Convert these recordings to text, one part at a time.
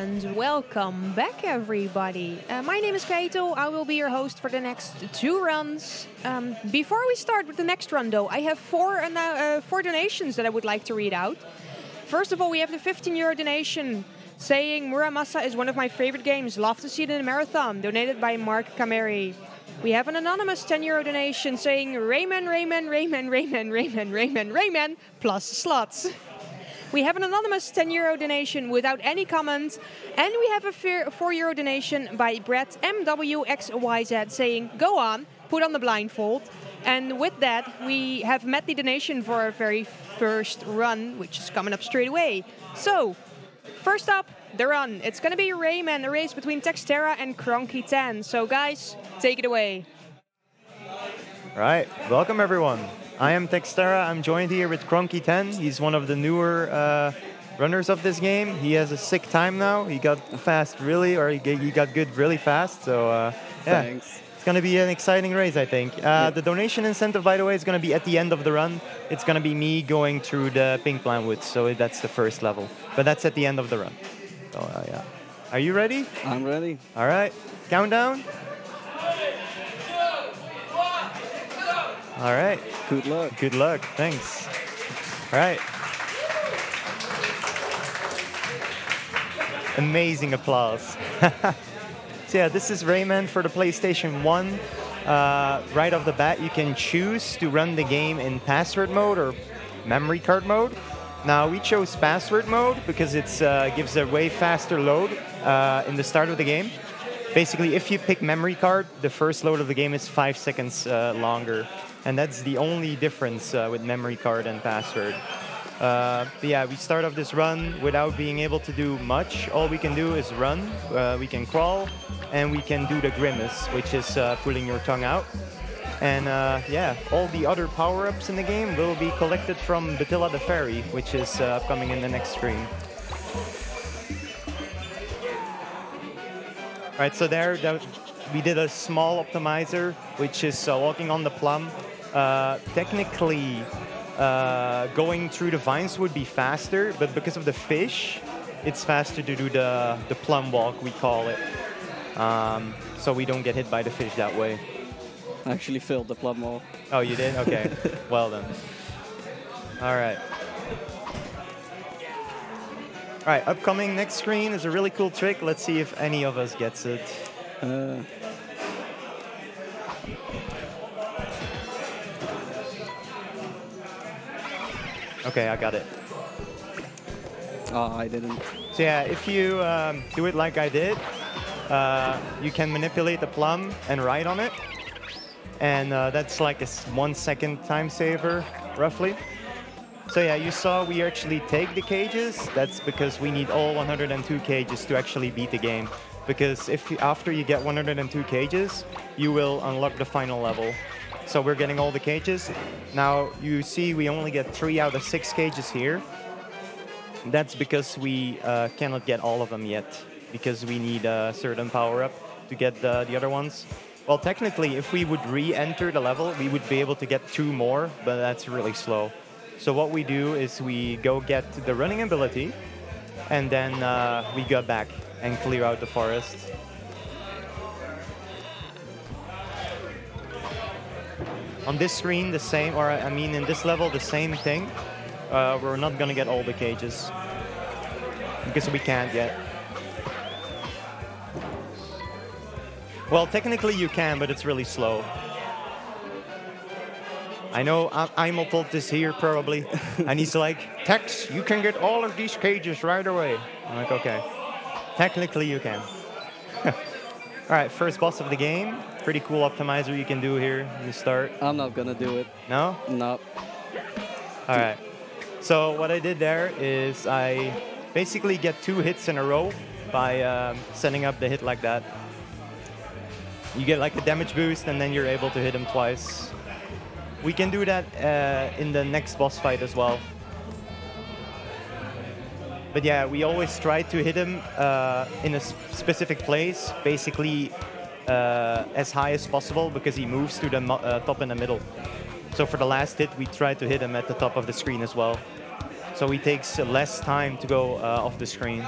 And welcome back, everybody. My name is Kato. I will be your host for the next 2 runs. Before we start with the next run, though, I have four donations that I would like to read out. First of all, we have the 15 € donation saying Muramasa is one of my favorite games. Love to see it in a marathon. Donated by Mark Kameri. We have an anonymous 10 € donation saying Rayman, Rayman, Rayman, Rayman, Rayman, Rayman, Rayman, plus slots. We have an anonymous 10 € donation without any comment. And we have a 4 € donation by Brett MWXYZ saying, go on, put on the blindfold. And with that, we have met the donation for our very first run, which is coming up straight away. So, first up, the run. It's going to be Rayman, a race between Textera and Cronky10. So guys, take it away. Right, welcome everyone. I am Textera. I'm joined here with Cronky10. He's one of the newer runners of this game. He has a sick time now. He got fast really, or he got good really fast. So yeah, thanks. It's going to be an exciting race, I think. The donation incentive, by the way, is going to be at the end of the run. It's going to be me going through the Pink Plant Woods, so that's the first level. But that's at the end of the run. So yeah. Are you ready? I'm ready. All right, countdown. All right. Good luck. Good luck. Thanks. All right. Amazing applause. So yeah, this is Rayman for the PlayStation 1. Right off the bat, you can choose to run the game in password mode or memory card mode. Now, we chose password mode because it gives a way faster load in the start of the game. Basically, if you pick memory card, the first load of the game is 5 seconds longer. And that's the only difference with memory card and password. But yeah, we start off this run without being able to do much. All we can do is run, we can crawl, and we can do the grimace, which is pulling your tongue out. And yeah, all the other power-ups in the game will be collected from Batilla the Fairy, which is coming in the next screen. Right, so there we did a small optimizer, which is walking on the plum. Technically, going through the vines would be faster, but because of the fish, it's faster to do the plum walk, we call it. So we don't get hit by the fish that way. I actually filled the plum wall. Oh, you did? Okay. Well done. All right. All right, upcoming next screen is a really cool trick. Let's see if any of us gets it. Okay, I got it. Oh, I didn't. So yeah, if you do it like I did, you can manipulate the plum and ride on it. And that's like a 1 second time saver, roughly. So yeah, you saw we actually take the cages. That's because we need all 102 cages to actually beat the game. Because after you get 102 cages, you will unlock the final level. So we're getting all the cages. Now you see we only get 3 out of 6 cages here. That's because we cannot get all of them yet, because we need a certain power-up to get the other ones. Well, technically, if we would re-enter the level, we would be able to get 2 more, but that's really slow. So what we do is we go get the running ability, and then we go back and clear out the forest. On this screen, the same, or I mean in this level, the same thing. We're not gonna get all the cages, because we can't yet. Well, technically you can, but it's really slow. I know Aimel told this here probably, and he's like, Tex, you can get all of these cages right away. I'm like, okay. Technically you can. All right, first boss of the game. Pretty cool optimizer you can do here in the start. I'm not gonna do it. No? No. All right. So what I did there is I basically get 2 hits in a row by setting up the hit like that. You get like a damage boost, and then you're able to hit him twice. We can do that in the next boss fight as well. But yeah, we always try to hit him in a specific place, basically as high as possible, because he moves to the top in the middle. So for the last hit, we try to hit him at the top of the screen as well. So he takes less time to go off the screen.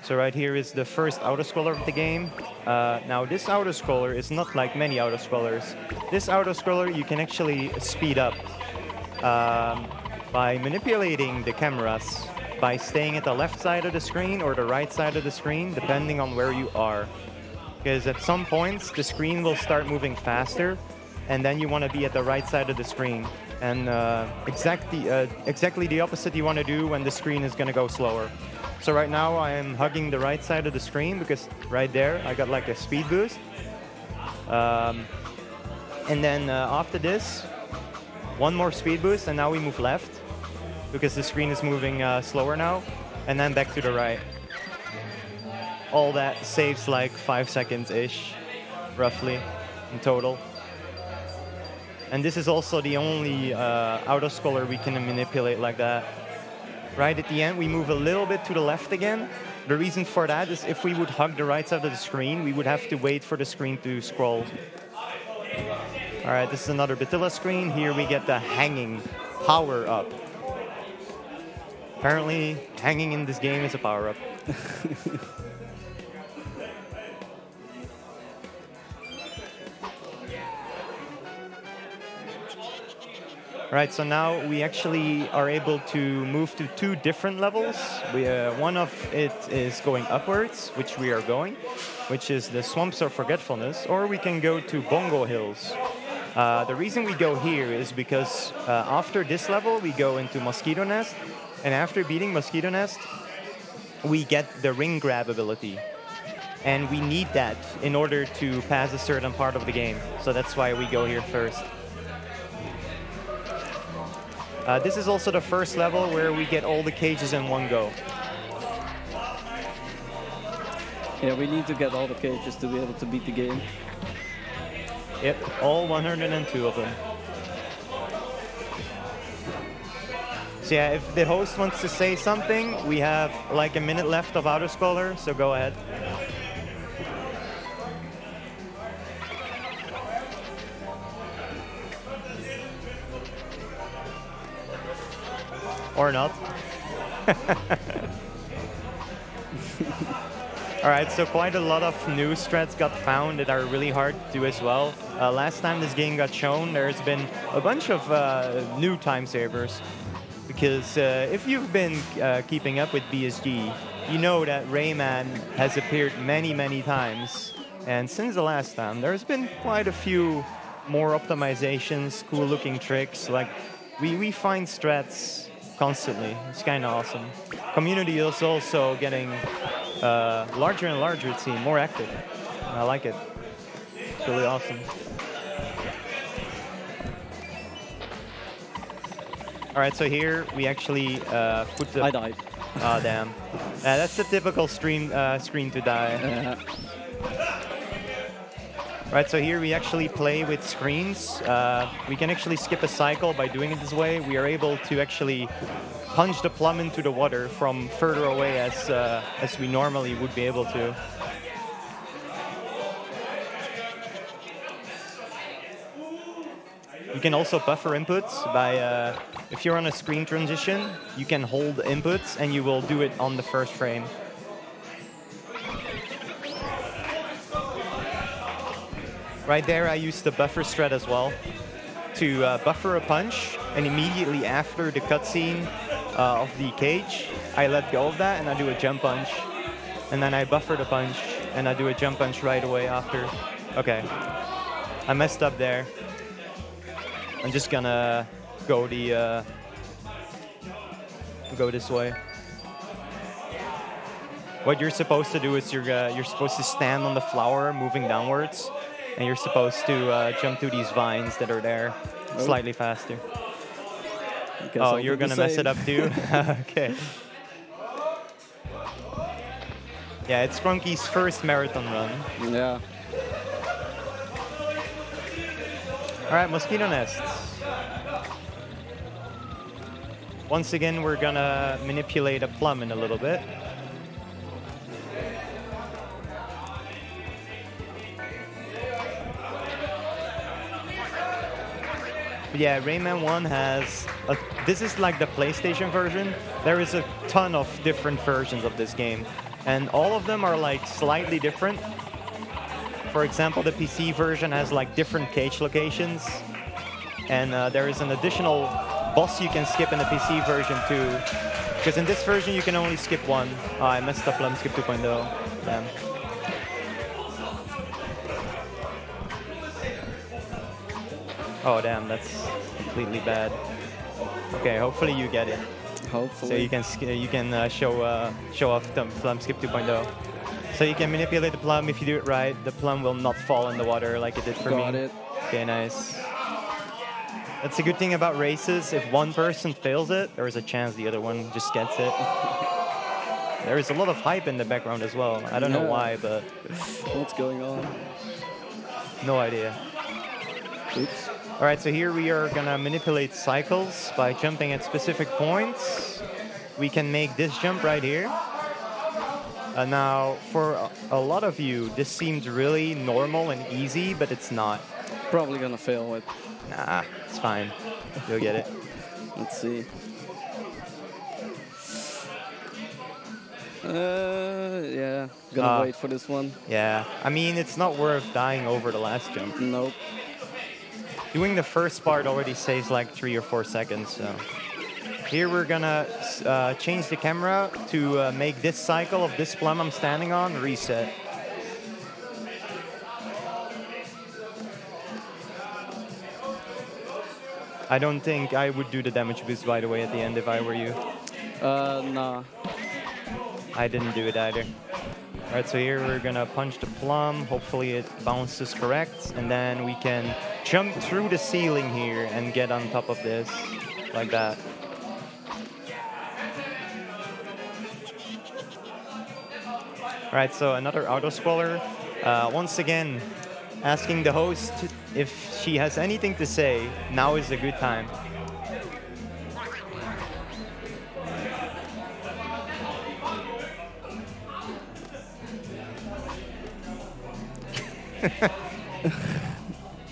So right here is the first auto-scroller of the game. Now this auto-scroller is not like many auto-scrollers. This auto-scroller you can actually speed up by manipulating the cameras, by staying at the left side of the screen or the right side of the screen, depending on where you are. Because at some points, the screen will start moving faster, and then you want to be at the right side of the screen. And exactly the opposite you want to do when the screen is going to go slower. So right now, I am hugging the right side of the screen, because right there, I got like a speed boost. And then after this, one more speed boost, and now we move left, because the screen is moving slower now, and then back to the right. All that saves like 5 seconds-ish, roughly, in total. And this is also the only auto-scroller we can manipulate like that. Right at the end, we move a little bit to the left again. The reason for that is if we would hug the right side of the screen, we would have to wait for the screen to scroll. All right, this is another Batilla screen. Here we get the hanging power-up. Apparently, hanging in this game is a power-up. Right, so now we actually are able to move to 2 different levels. One of it is going upwards, which we are going, which is the Swamps of Forgetfulness, or we can go to Bongo Hills. The reason we go here is because after this level, we go into Mosquito Nest, and after beating Mosquito Nest, we get the ring grab ability. And we need that in order to pass a certain part of the game. So that's why we go here first. This is also the first level where we get all the cages in one go. Yeah, we need to get all the cages to be able to beat the game. Yep, all 102 of them. So yeah, if the host wants to say something, we have like a minute left of auto-scroller, so go ahead. Or not. All right, so quite a lot of new strats got found that are really hard to do as well. Last time this game got shown, there's been a bunch of new time savers. Because if you've been keeping up with BSG, you know that Rayman has appeared many, many times. And since the last time, there's been quite a few more optimizations, cool-looking tricks. Like, we find strats constantly. It's kind of awesome. Community is also getting larger and larger, it seems, more active. I like it. It's really awesome. All right, so here we actually put the... I died. Oh, damn. That's the typical screen to die. Right, so here we actually play with screens. We can actually skip a cycle by doing it this way. We are able to actually punch the plum into the water from further away as we normally would be able to. You can also buffer inputs by, if you're on a screen transition, you can hold inputs and you will do it on the first frame. Right there, I used the buffer strat as well to buffer a punch, and immediately after the cutscene of the cage, I let go of that and I do a jump punch. And then I buffer the punch and I do a jump punch right away after. Okay, I messed up there. I'm just gonna go go this way. What you're supposed to do is you're supposed to stand on the flower, moving downwards, and you're supposed to jump to these vines that are there slightly faster. Oh, you're gonna mess it up too? Okay. Yeah, it's Grunky's first marathon run. Yeah. All right, Mosquito Nests. Once again, we're gonna manipulate a plum in a little bit. Yeah, Rayman 1 has... this is like the PlayStation version. There is a ton of different versions of this game. and all of them are like slightly different. For example, the PC version has like different cage locations, and there is an additional boss you can skip in the PC version too. Because in this version you can only skip one. Oh, I messed up Plum Skip 2.0. Damn. Oh damn, that's completely bad. Okay, hopefully you get it. Hopefully. So you can show off the Plum Skip 2.0. So you can manipulate the plum. If you do it right, the plum will not fall in the water like it did for me. Got it. Okay, nice. That's a good thing about races. If one person fails it, there is a chance the other one just gets it. There is a lot of hype in the background as well. I don't know why, but what's going on? No idea. Oops. All right, so here we are gonna manipulate cycles by jumping at specific points. We can make this jump right here. Now, for a lot of you, this seems really normal and easy, but it's not. Probably gonna fail it. Nah, it's fine. You'll get it. Let's see. Yeah, gonna wait for this one. Yeah, I mean, it's not worth dying over the last jump. Nope. Doing the first part already saves like 3 or 4 seconds, so. Here we're gonna change the camera to make this cycle of this plum I'm standing on reset. I don't think I would do the damage boost, by the way, at the end if I were you. Nah. I didn't do it either. All right, so here we're gonna punch the plum. Hopefully it bounces correct, and then we can jump through the ceiling here and get on top of this, like that. All right, so another auto-scroller. Once again, asking the host if she has anything to say. Now is a good time.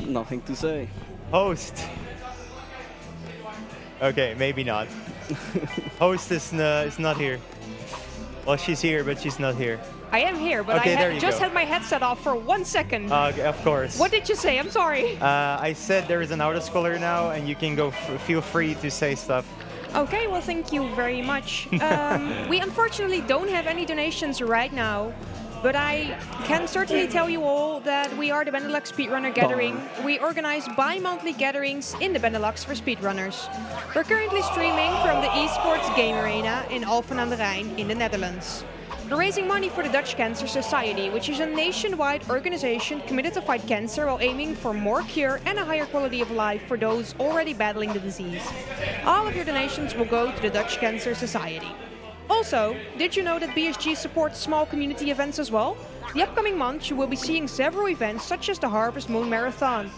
Nothing to say. Host. Okay, maybe not. Host is not here. Well, she's here, but she's not here. I am here, but okay, I just had my headset off for 1 second. Okay, of course. What did you say? I'm sorry. I said there is an auto-scroller now, and you can go feel free to say stuff. Okay, well, thank you very much. We unfortunately don't have any donations right now, but I can certainly tell you all that we are the Benelux Speedrunner Gathering. We organize bi-monthly gatherings in the Benelux for speedrunners. We're currently streaming from the Esports Game Arena in Alphen aan den Rijn in the Netherlands. We're raising money for the Dutch Cancer Society, which is a nationwide organization committed to fight cancer while aiming for more cure and a higher quality of life for those already battling the disease. All of your donations will go to the Dutch Cancer Society. Also, did you know that BSG supports small community events as well? The upcoming months you will be seeing several events such as the Harvest Moon Marathon.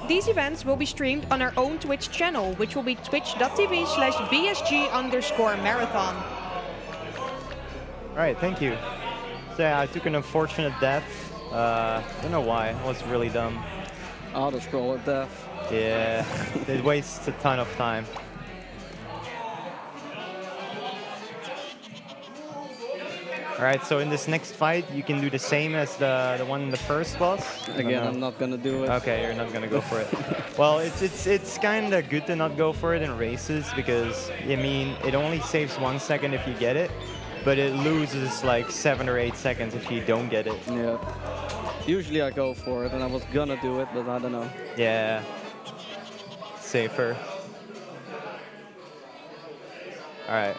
These events will be streamed on our own Twitch channel, which will be twitch.tv/BSG_marathon. All right, thank you. So yeah, I took an unfortunate death. Don't know why. It was really dumb. Auto-scroller death. Yeah, it wastes a ton of time. All right, so in this next fight, you can do the same as the one in the first boss. Again, I'm not gonna do it. Okay, you're not gonna go for it. Well, it's kind of good to not go for it in races because I mean it only saves 1 second if you get it, but it loses like 7 or 8 seconds if you don't get it. Yeah. Usually I go for it, and I was gonna do it, but I don't know. Yeah. Safer. All right.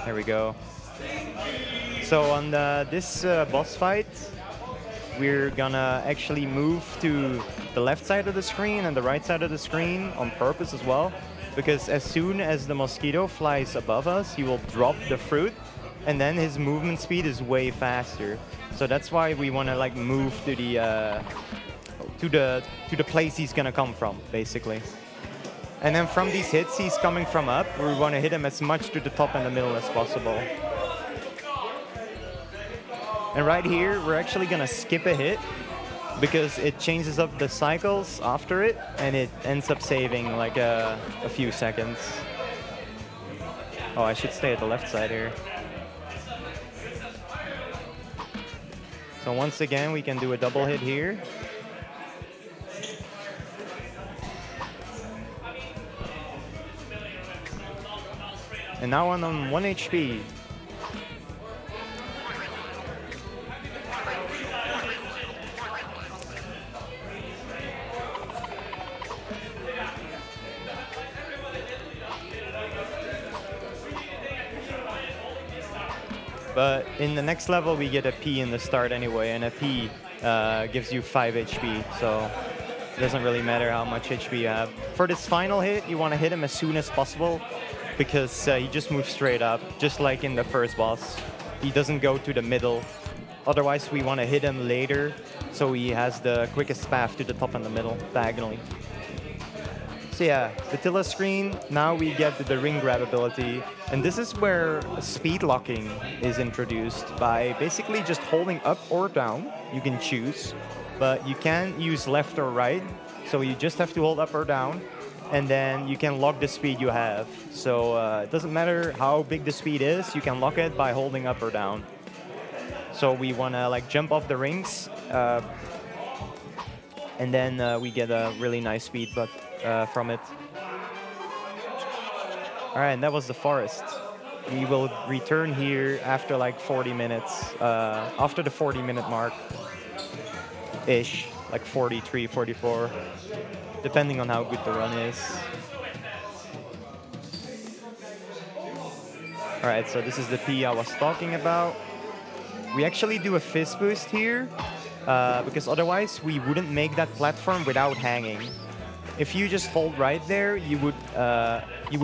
There we go. So on this boss fight, we're gonna actually move to the left side of the screen and the right side of the screen on purpose as well, because as soon as the mosquito flies above us, he will drop the fruit, and then his movement speed is way faster. So that's why we want to like move to the place he's gonna come from, basically. And then from these hits, he's coming from up. We want to hit him as much to the top and the middle as possible. And right here, we're actually going to skip a hit because it changes up the cycles after it, and it ends up saving like a few seconds. Oh, I should stay at the left side here. So once again, we can do a double hit here. And now I'm on 1 HP. But in the next level, we get a P in the start anyway, and a P gives you 5 HP, so it doesn't really matter how much HP you have. For this final hit, you want to hit him as soon as possible, because he just moves straight up, just like in the first boss. He doesn't go to the middle. Otherwise, we want to hit him later, so he has the quickest path to the top and the middle, diagonally. So yeah, the Tilla screen, now we get the ring grab ability, and this is where speed locking is introduced by basically just holding up or down. You can choose, but you can't use left or right, so you just have to hold up or down, and then you can lock the speed you have. So it doesn't matter how big the speed is, you can lock it by holding up or down. So we want to like jump off the rings, and then we get a really nice speed but from it. All right, and that was the forest. We will return here after like 40 minutes, after the 40-minute mark-ish, like 43, 44, depending on how good the run is. All right, so this is the P I was talking about. We actually do a fizz boost here, because otherwise we wouldn't make that platform without hanging. If you just hold right there, you would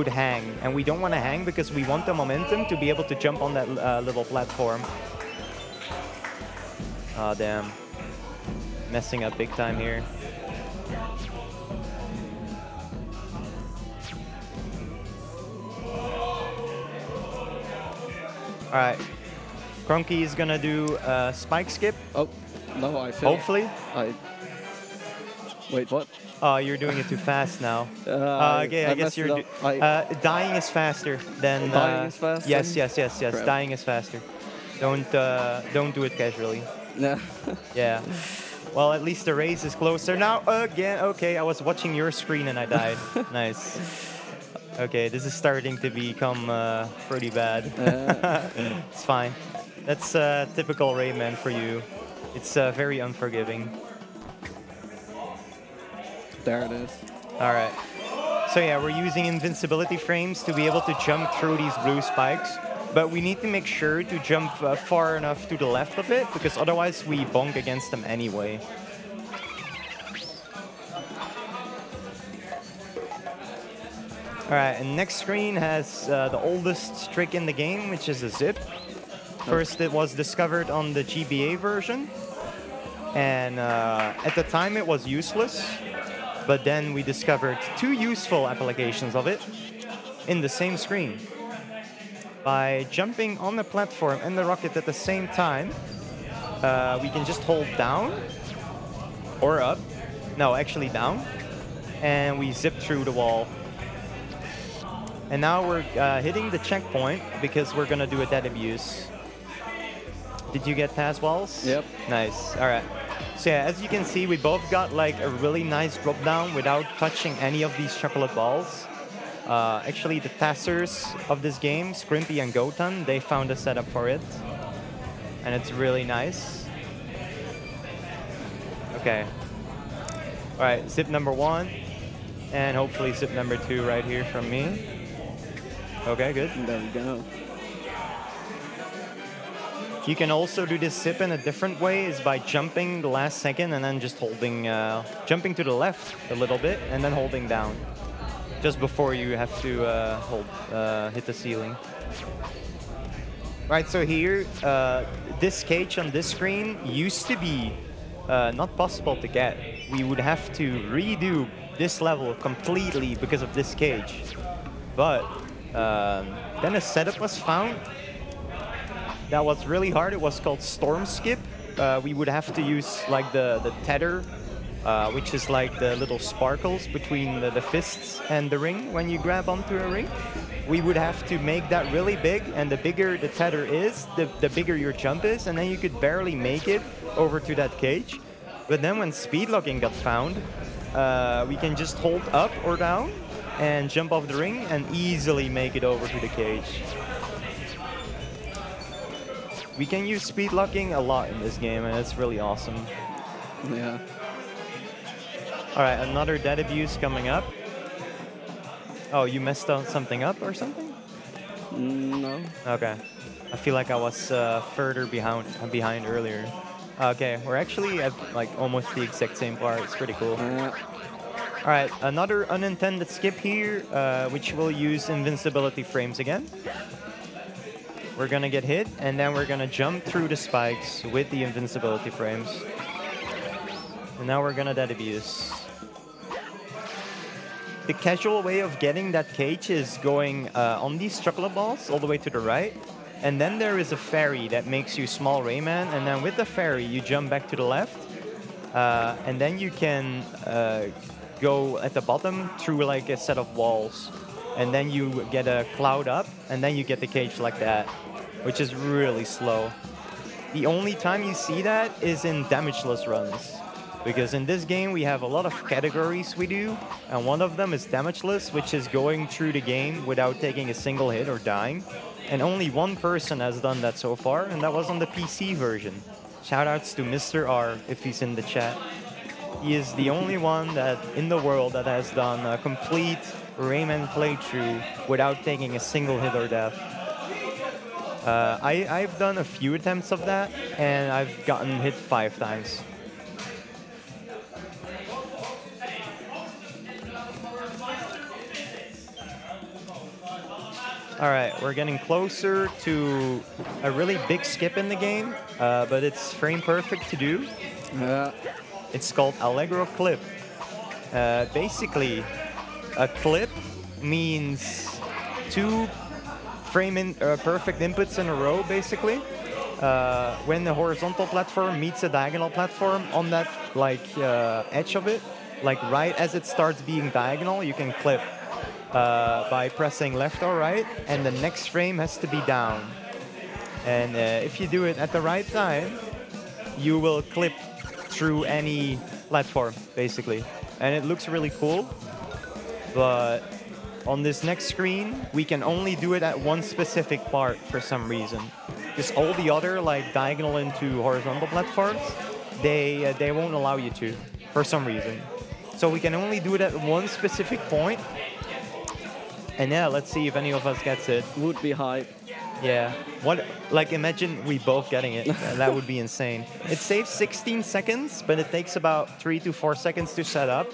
hang, and we don't want to hang because we want the momentum to be able to jump on that little platform. Oh damn, messing up big time here. All right, Cronky is gonna do a spike skip. Oh, no, I failed. Hopefully. Wait, what? Oh, you're doing it too fast now. Okay, I guess you're... dying is faster than... dying is faster? Yes. Crap. Dying is faster. Don't do it casually. No. Yeah. Well, at least the race is closer now. Again, okay, I was watching your screen and I died. Nice. Okay, this is starting to become pretty bad. It's fine. That's typical Rayman for you. It's very unforgiving. There it is. All right. So yeah, we're using invincibility frames to be able to jump through these blue spikes, but we need to make sure to jump far enough to the left of it, because otherwise we bonk against them anyway. All right, and next screen has the oldest trick in the game, which is a zip. First, it was discovered on the GBA version, and at the time it was useless. But then we discovered 2 useful applications of it in the same screen. By jumping on the platform and the rocket at the same time, we can just hold down or up. No, actually down. And we zip through the wall. And now we're hitting the checkpoint because we're going to do a dead abuse. Did you get past walls? Yep. Nice. All right. So yeah, as you can see, we both got like a really nice drop down without touching any of these chocolate balls. Actually, the testers of this game, Scrimpy and Gotan, they found a setup for it. And it's really nice. Okay. All right, zip number 1. And hopefully zip number 2 right here from me. Okay, good. There we go. You can also do this zip in a different way, is by jumping the last second and then just holding, jumping to the left a little bit and then holding down. Just before you have to hit the ceiling. Right, so here, this cage on this screen used to be not possible to get. We would have to redo this level completely because of this cage. But then a setup was found that was really hard. It was called Storm Skip. We would have to use like the tether, which is like the little sparkles between the fists and the ring when you grab onto a ring. we would have to make that really big, and the bigger the tether is, the bigger your jump is, and then you could barely make it over to that cage. But then when speed locking got found, we can just hold up or down and jump off the ring and easily make it over to the cage. We can use speed locking a lot in this game, and it's really awesome. Yeah. All right, another dead abuse coming up. Oh, you messed up something up or something? No. Okay. I feel like I was further behind earlier. Okay, we're actually at like almost the exact same part. It's pretty cool. All right, another unintended skip here, which will use invincibility frames again. We're gonna get hit, and then we're gonna jump through the spikes with the invincibility frames. And now we're gonna dead abuse. The casual way of getting that cage is going on these chocolate balls all the way to the right. And then there is a fairy that makes you small Rayman. And then with the fairy, you jump back to the left. And then you can go at the bottom through like a set of walls. And then you get a cloud up. And then you get the cage like that, which is really slow. The only time you see that is in damageless runs. Because in this game, we have a lot of categories we do, and one of them is damageless, which is going through the game without taking a single hit or dying. And only one person has done that so far, and that was on the PC version. Shoutouts to Mr. R, if he's in the chat. He is the only one that in the world that has done a complete Rayman playthrough without taking a single hit or death. I've done a few attempts of that, and I've gotten hit 5 times. All right, we're getting closer to a really big skip in the game, but it's frame perfect to do. It's called Allegro Clip. Basically, a clip means 2 perfect inputs in a row, basically. When the horizontal platform meets a diagonal platform, on that edge of it, like right as it starts being diagonal, you can clip. By pressing left or right, and the next frame has to be down. And if you do it at the right time, you will clip through any platform, basically. And it looks really cool, but on this next screen, we can only do it at one specific part for some reason. Because all the other, like diagonal into horizontal platforms, they won't allow you to, for some reason. So we can only do it at one specific point. And yeah, let's see if any of us gets it. Would be hype. Yeah. Imagine we both getting it. That would be insane. It saves 16 seconds, but it takes about 3 to 4 seconds to set up.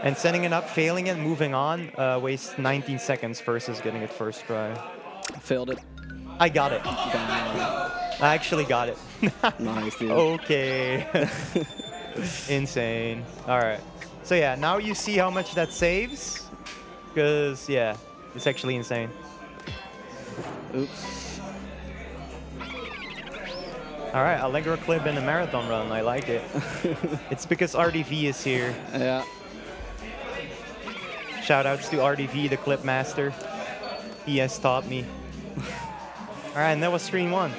And setting it up, failing it, moving on, wastes 19 seconds versus getting it first try. Failed it. I got it. Damn. I actually got it. Nice, dude. Okay. Insane. All right. So yeah, now you see how much that saves, because yeah, it's actually insane. Oops. All right, Allegro Clip in a marathon run, I like it. It's because RDV is here. Yeah. Shoutouts to RDV, the clip master. He has taught me. All right, and that was screen 1.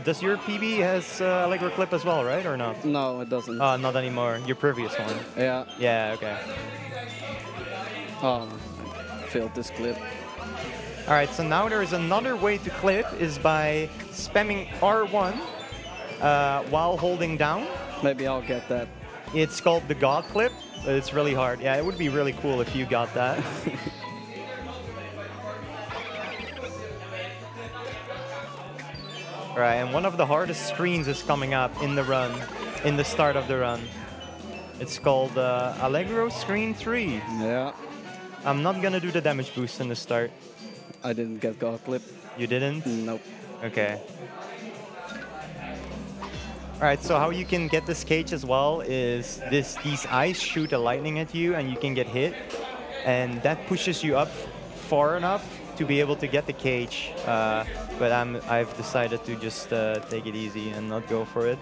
Does your PB has Allegro Clip as well, right, or not? No, it doesn't. Not anymore. Your previous one. Yeah. Yeah, okay. Oh, I failed this clip. All right, so now there is another way to clip, is by spamming R1 while holding down. Maybe I'll get that. It's called the God Clip, but it's really hard. Yeah, it would be really cool if you got that. Right, and one of the hardest screens is coming up in the run, in the start of the run. It's called Allegro Screen 3. Yeah. I'm not gonna do the damage boost in the start. I didn't get God Clip. You didn't? Nope. Okay. Alright, so how you can get this cage as well is these eyes shoot a lightning at you and you can get hit. And that pushes you up far enough to be able to get the cage. But I've decided to just take it easy and not go for it.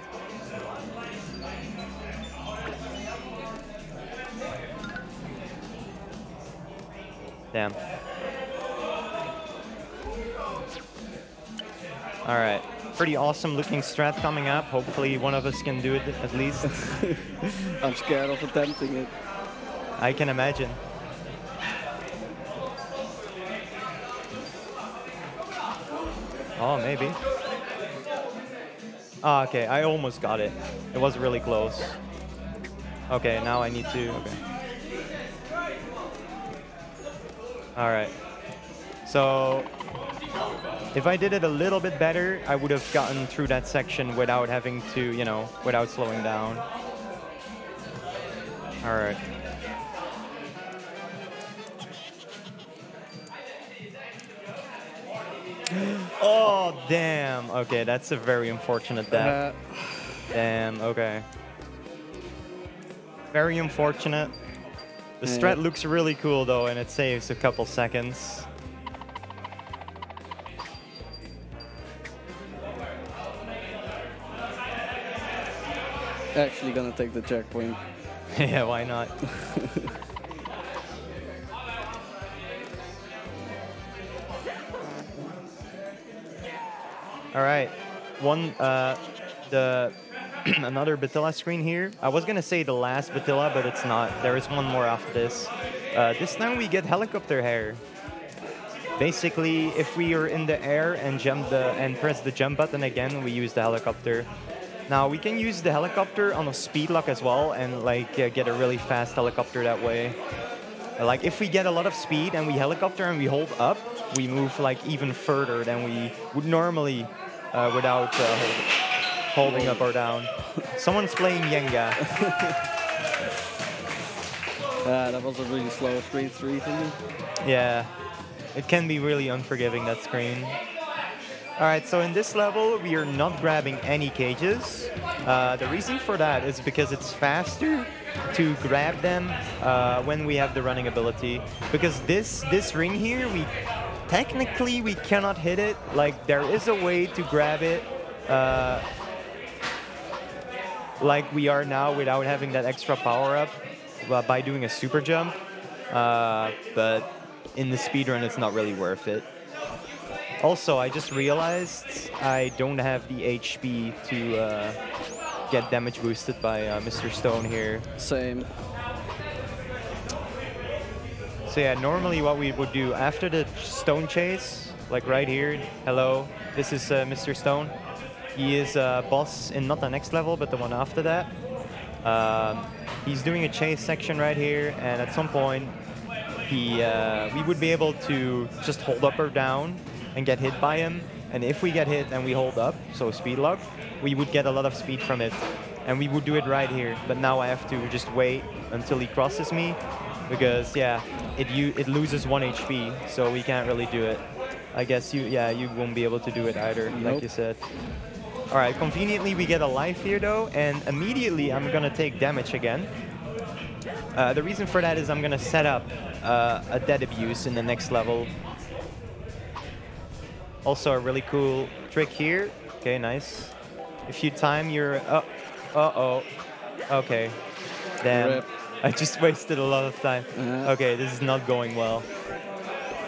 Damn. All right. Pretty awesome looking strat coming up. Hopefully one of us can do it at least. I'm scared of attempting it. I can imagine. Oh, maybe. Oh, okay, I almost got it. It was really close. Okay, now I need to... Okay. All right. So, if I did it a little bit better, I would have gotten through that section without having to, you know, without slowing down. All right. Oh, damn. Okay, that's a very unfortunate death. Damn, okay. Very unfortunate. The strat looks really cool, though, and it saves a couple seconds. Actually gonna take the checkpoint. Yeah, why not? All right, another Batilla screen here. I was gonna say the last Batilla, but it's not. There is one more after this. This time we get helicopter hair. Basically, if we are in the air and press the jump button again, we use the helicopter. Now we can use the helicopter on a speed lock as well, and like get a really fast helicopter that way. Like if we get a lot of speed and we helicopter and we hold up, we move like even further than we would normally without holding up or down. Someone's playing Jenga. That was a really slow screen recently. Yeah, it can be really unforgiving, that screen. All right, so in this level, we are not grabbing any cages. The reason for that is because it's faster to grab them when we have the running ability. Because this ring here, technically we cannot hit it. Like there is a way to grab it like we are now without having that extra power up by doing a super jump. But in the speedrun, it's not really worth it. Also, I just realized I don't have the HP to get damage boosted by Mr. Stone here. Same. So yeah, normally what we would do after the Stone chase, like right here, hello, this is Mr. Stone. He is boss in not the next level, but the one after that. He's doing a chase section right here, and at some point, we would be able to just hold up or down and get hit by him. And if we get hit and we hold up, so speed lock, we would get a lot of speed from it. And we would do it right here. But now I have to just wait until he crosses me, because yeah, it loses 1 HP, so we can't really do it. I guess you won't be able to do it either, nope. Like you said. All right, conveniently we get a life here though, and immediately I'm gonna take damage again. The reason for that is I'm gonna set up a dead abuse in the next level. Also a really cool trick here. Okay, nice. If you time your... uh-oh. Okay. Damn. Rip. I just wasted a lot of time. Okay, this is not going well.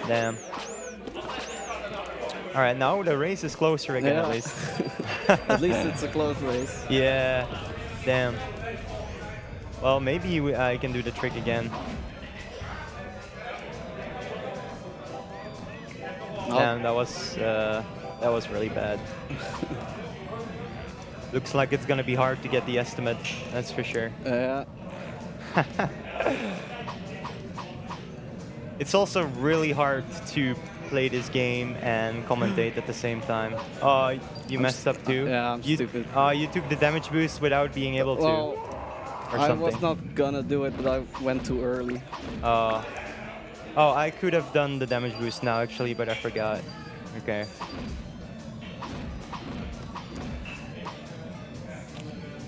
Damn. All right, now the race is closer again, at least. At least it's a close race. Yeah. Damn. Well, maybe I can do the trick again. Nope. Damn, that was really bad. Looks like it's gonna be hard to get the estimate, that's for sure. Yeah. It's also really hard to play this game and commentate at the same time. Oh, you messed up too? Yeah, I'm stupid. Oh, you took the damage boost without being able to. Well, or I something. was not gonna do it, but I went too early. Oh, I could have done the damage boost now actually, but I forgot. Okay.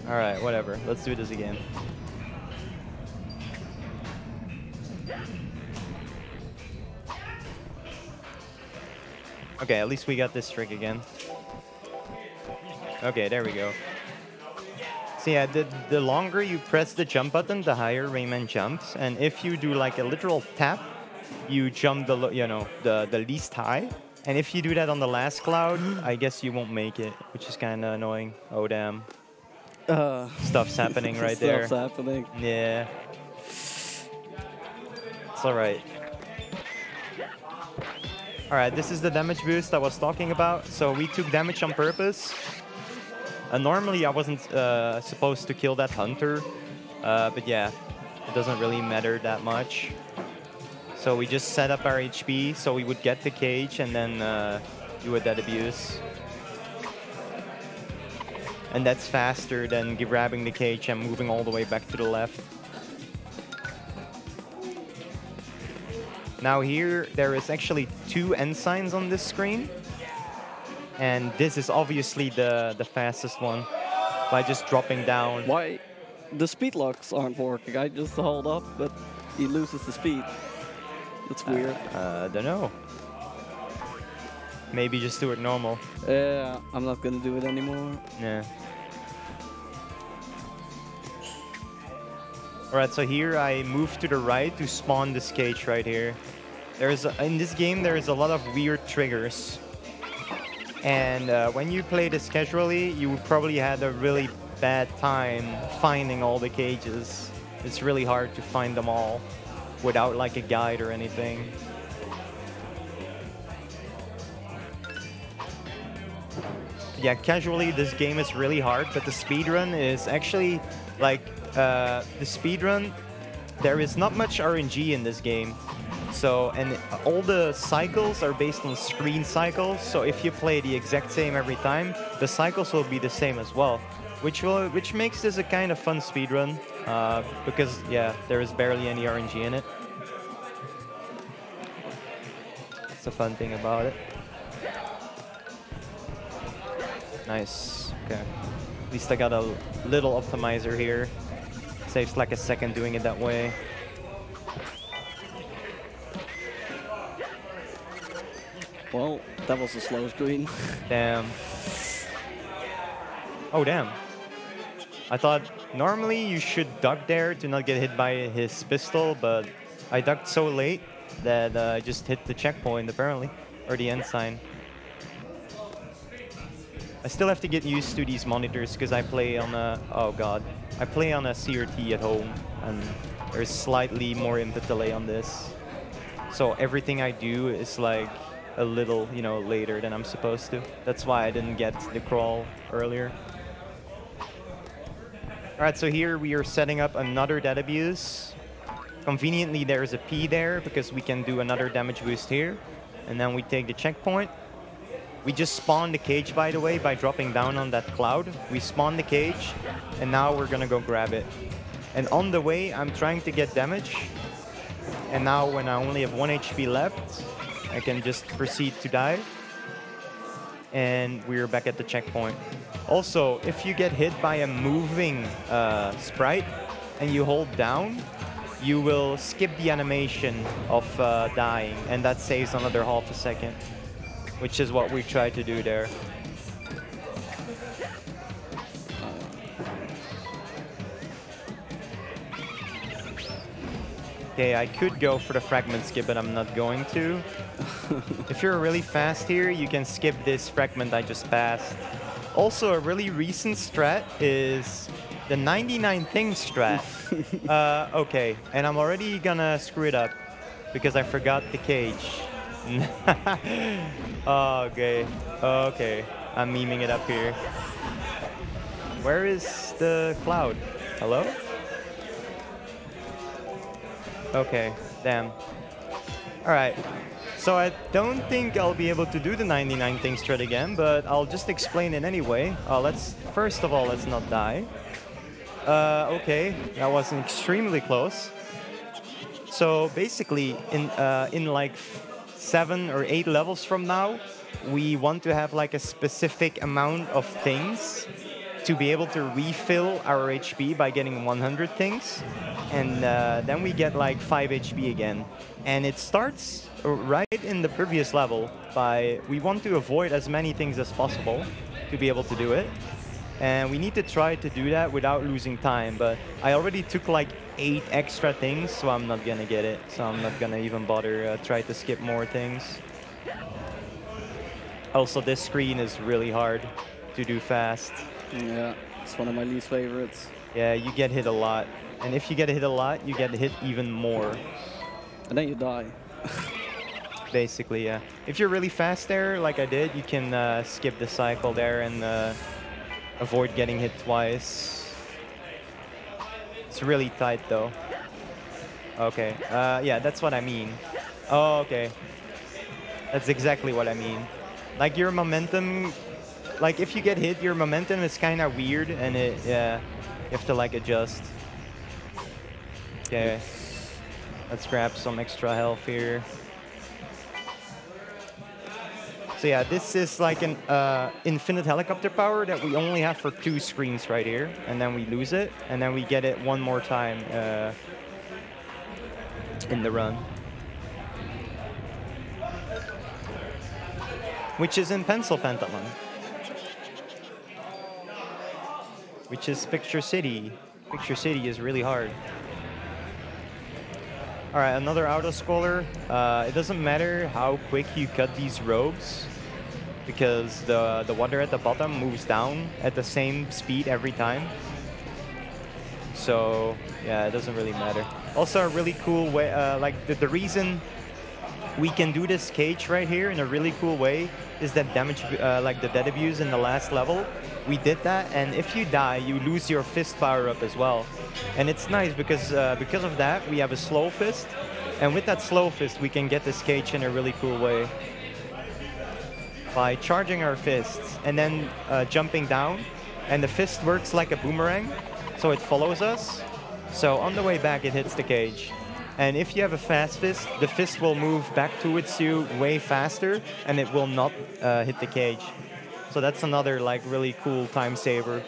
All right, whatever. Let's do this again. Okay, at least we got this trick again. Okay, there we go. So yeah, the longer you press the jump button, the higher Rayman jumps. And if you do like a literal tap you jump the least high. And if you do that on the last cloud, I guess you won't make it, which is kind of annoying. Oh, damn. Stuff's happening right there. Stuff's happening. Yeah. It's all right. All right, this is the damage boost I was talking about. So we took damage on purpose. Normally, I wasn't supposed to kill that hunter. But yeah, it doesn't really matter that much. So we just set up our HP so we would get the cage and then do a dead abuse. And that's faster than grabbing the cage and moving all the way back to the left. Now here, there is actually 2 ensigns on this screen. And this is obviously the fastest one by just dropping down. Why? The speed locks aren't working. I just hold up, but he loses the speed. That's weird. Don't know. Maybe just do it normal. Yeah, I'm not gonna do it anymore. Yeah. Alright, so here I move to the right to spawn this cage right here. In this game, there is a lot of weird triggers. And when you play this casually, you probably had a really bad time finding all the cages. It's really hard to find them all without like a guide or anything. Yeah, casually this game is really hard, but the speedrun is actually like the speedrun. There is not much RNG in this game. So, and all the cycles are based on screen cycles. So if you play the exact same every time, the cycles will be the same as well, which makes this a kind of fun speedrun because yeah, there is barely any RNG in it. It's a fun thing about it. Nice. Okay. At least I got a little optimizer here. Saves like a second doing it that way. Well, that was a slow screen. Damn. Oh, damn. I thought normally you should duck there to not get hit by his pistol, but I ducked so late that I just hit the checkpoint, apparently. Or the ensign. I still have to get used to these monitors because I play on a... Oh, God. I play on a CRT at home, and there's slightly more input delay on this. So everything I do is like a little, you know, later than I'm supposed to. That's why I didn't get the crawl earlier. All right, so here we are setting up another dead abuse. Conveniently, there's a P there because we can do another damage boost here. And then we take the checkpoint. We just spawned the cage, by the way, by dropping down on that cloud. We spawned the cage, and now we're gonna go grab it. And on the way, I'm trying to get damage. And now when I only have 1 HP left, I can just proceed to die. And we're back at the checkpoint. Also, if you get hit by a moving sprite and you hold down, you will skip the animation of dying, and that saves another half a second, which is what we tried to do there. Okay, I could go for the fragment skip, but I'm not going to. If you're really fast here, you can skip this fragment I just passed. Also, a really recent strat is the 99 things strat. Okay, and I'm already gonna screw it up because I forgot the cage. Okay, okay, I'm memeing it up here. Where is the cloud? Hello? Okay, damn. Alright, so I don't think I'll be able to do the 99 things thread again, but I'll just explain it anyway. First of all, let's not die. Okay, that was extremely close. So basically, in like 7 or 8 levels from now, we want to have like a specific amount of things to be able to refill our HP by getting 100 things. And then we get like 5 HP again. And it starts right in the previous level by, we want to avoid as many things as possible to be able to do it. And we need to try to do that without losing time, but I already took like 8 extra things, so I'm not gonna get it. So I'm not gonna even bother try to skip more things. Also, this screen is really hard to do fast. Yeah, it's one of my least favorites. Yeah, you get hit a lot. And if you get hit a lot, you get hit even more. And then you die. Basically, yeah. If you're really fast there, like I did, you can skip the cycle there and avoid getting hit twice. It's really tight, though. Okay, yeah, that's what I mean. Oh, okay. That's exactly what I mean. Like, your momentum, like, if you get hit, your momentum is kind of weird, and yeah, you have to, like, adjust. Okay, let's grab some extra health here. So yeah, this is like an infinite helicopter power that we only have for 2 screens right here, and then we lose it, and then we get it one more time in the run. Which is in Pencil Pentathlon. Which is Picture City. Picture City is really hard. All right, another auto-scroller. It doesn't matter how quick you cut these ropes, because the water at the bottom moves down at the same speed every time. So yeah, it doesn't really matter. Also, a really cool way, like the reason we can do this cage right here in a really cool way is that damage, like the dead abuse in the last level. We did that, and if you die, you lose your fist power-up as well. And it's nice because of that, we have a slow fist, and with that slow fist, we can get this cage in a really cool way. By charging our fists and then jumping down, and the fist works like a boomerang, so it follows us. So on the way back, it hits the cage. And if you have a fast fist, the fist will move back towards you way faster, and it will not hit the cage. So that's another like really cool time saver,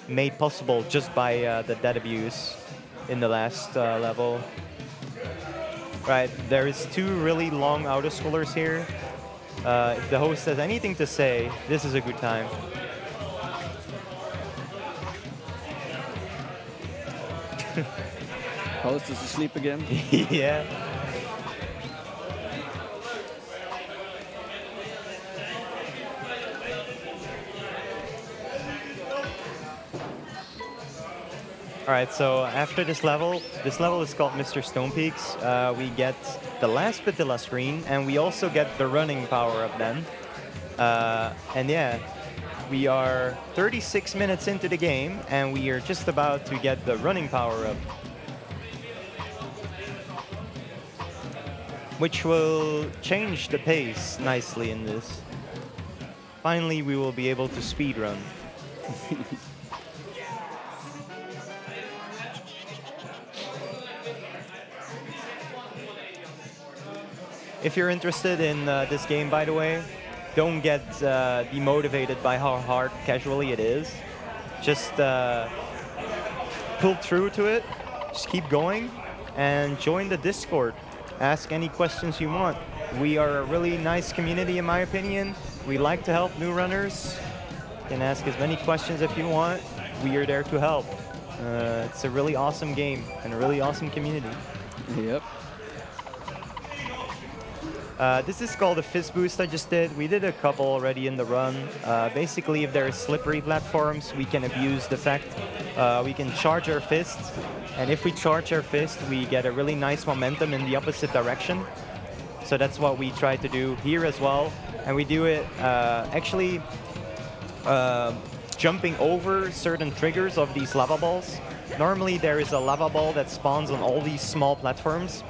made possible just by the dead abuse in the last level. Right, there is 2 really long auto-scrollers here. If the host has anything to say, this is a good time. Host is asleep again. Yeah. All right, so after this level is called Mr. Stone Peaks. We get the last Padilla screen, and we also get the running power-up then. And yeah, we are 36 minutes into the game, and we are just about to get the running power-up, which will change the pace nicely in this. Finally, we will be able to speedrun. If you're interested in this game, by the way, don't get demotivated by how hard casually it is. Just pull through to it, just keep going, and join the Discord. Ask any questions you want. We are a really nice community, in my opinion. We like to help new runners. You can ask as many questions if you want. We are there to help. It's a really awesome game and a really awesome community. Yep. This is called a fist boost I just did. We did a couple already in the run. Basically, if there are slippery platforms, we can abuse the fact we can charge our fists. And if we charge our fist, we get a really nice momentum in the opposite direction. So that's what we try to do here as well. And we do it actually jumping over certain triggers of these lava balls. Normally, there is a lava ball that spawns on all these small platforms.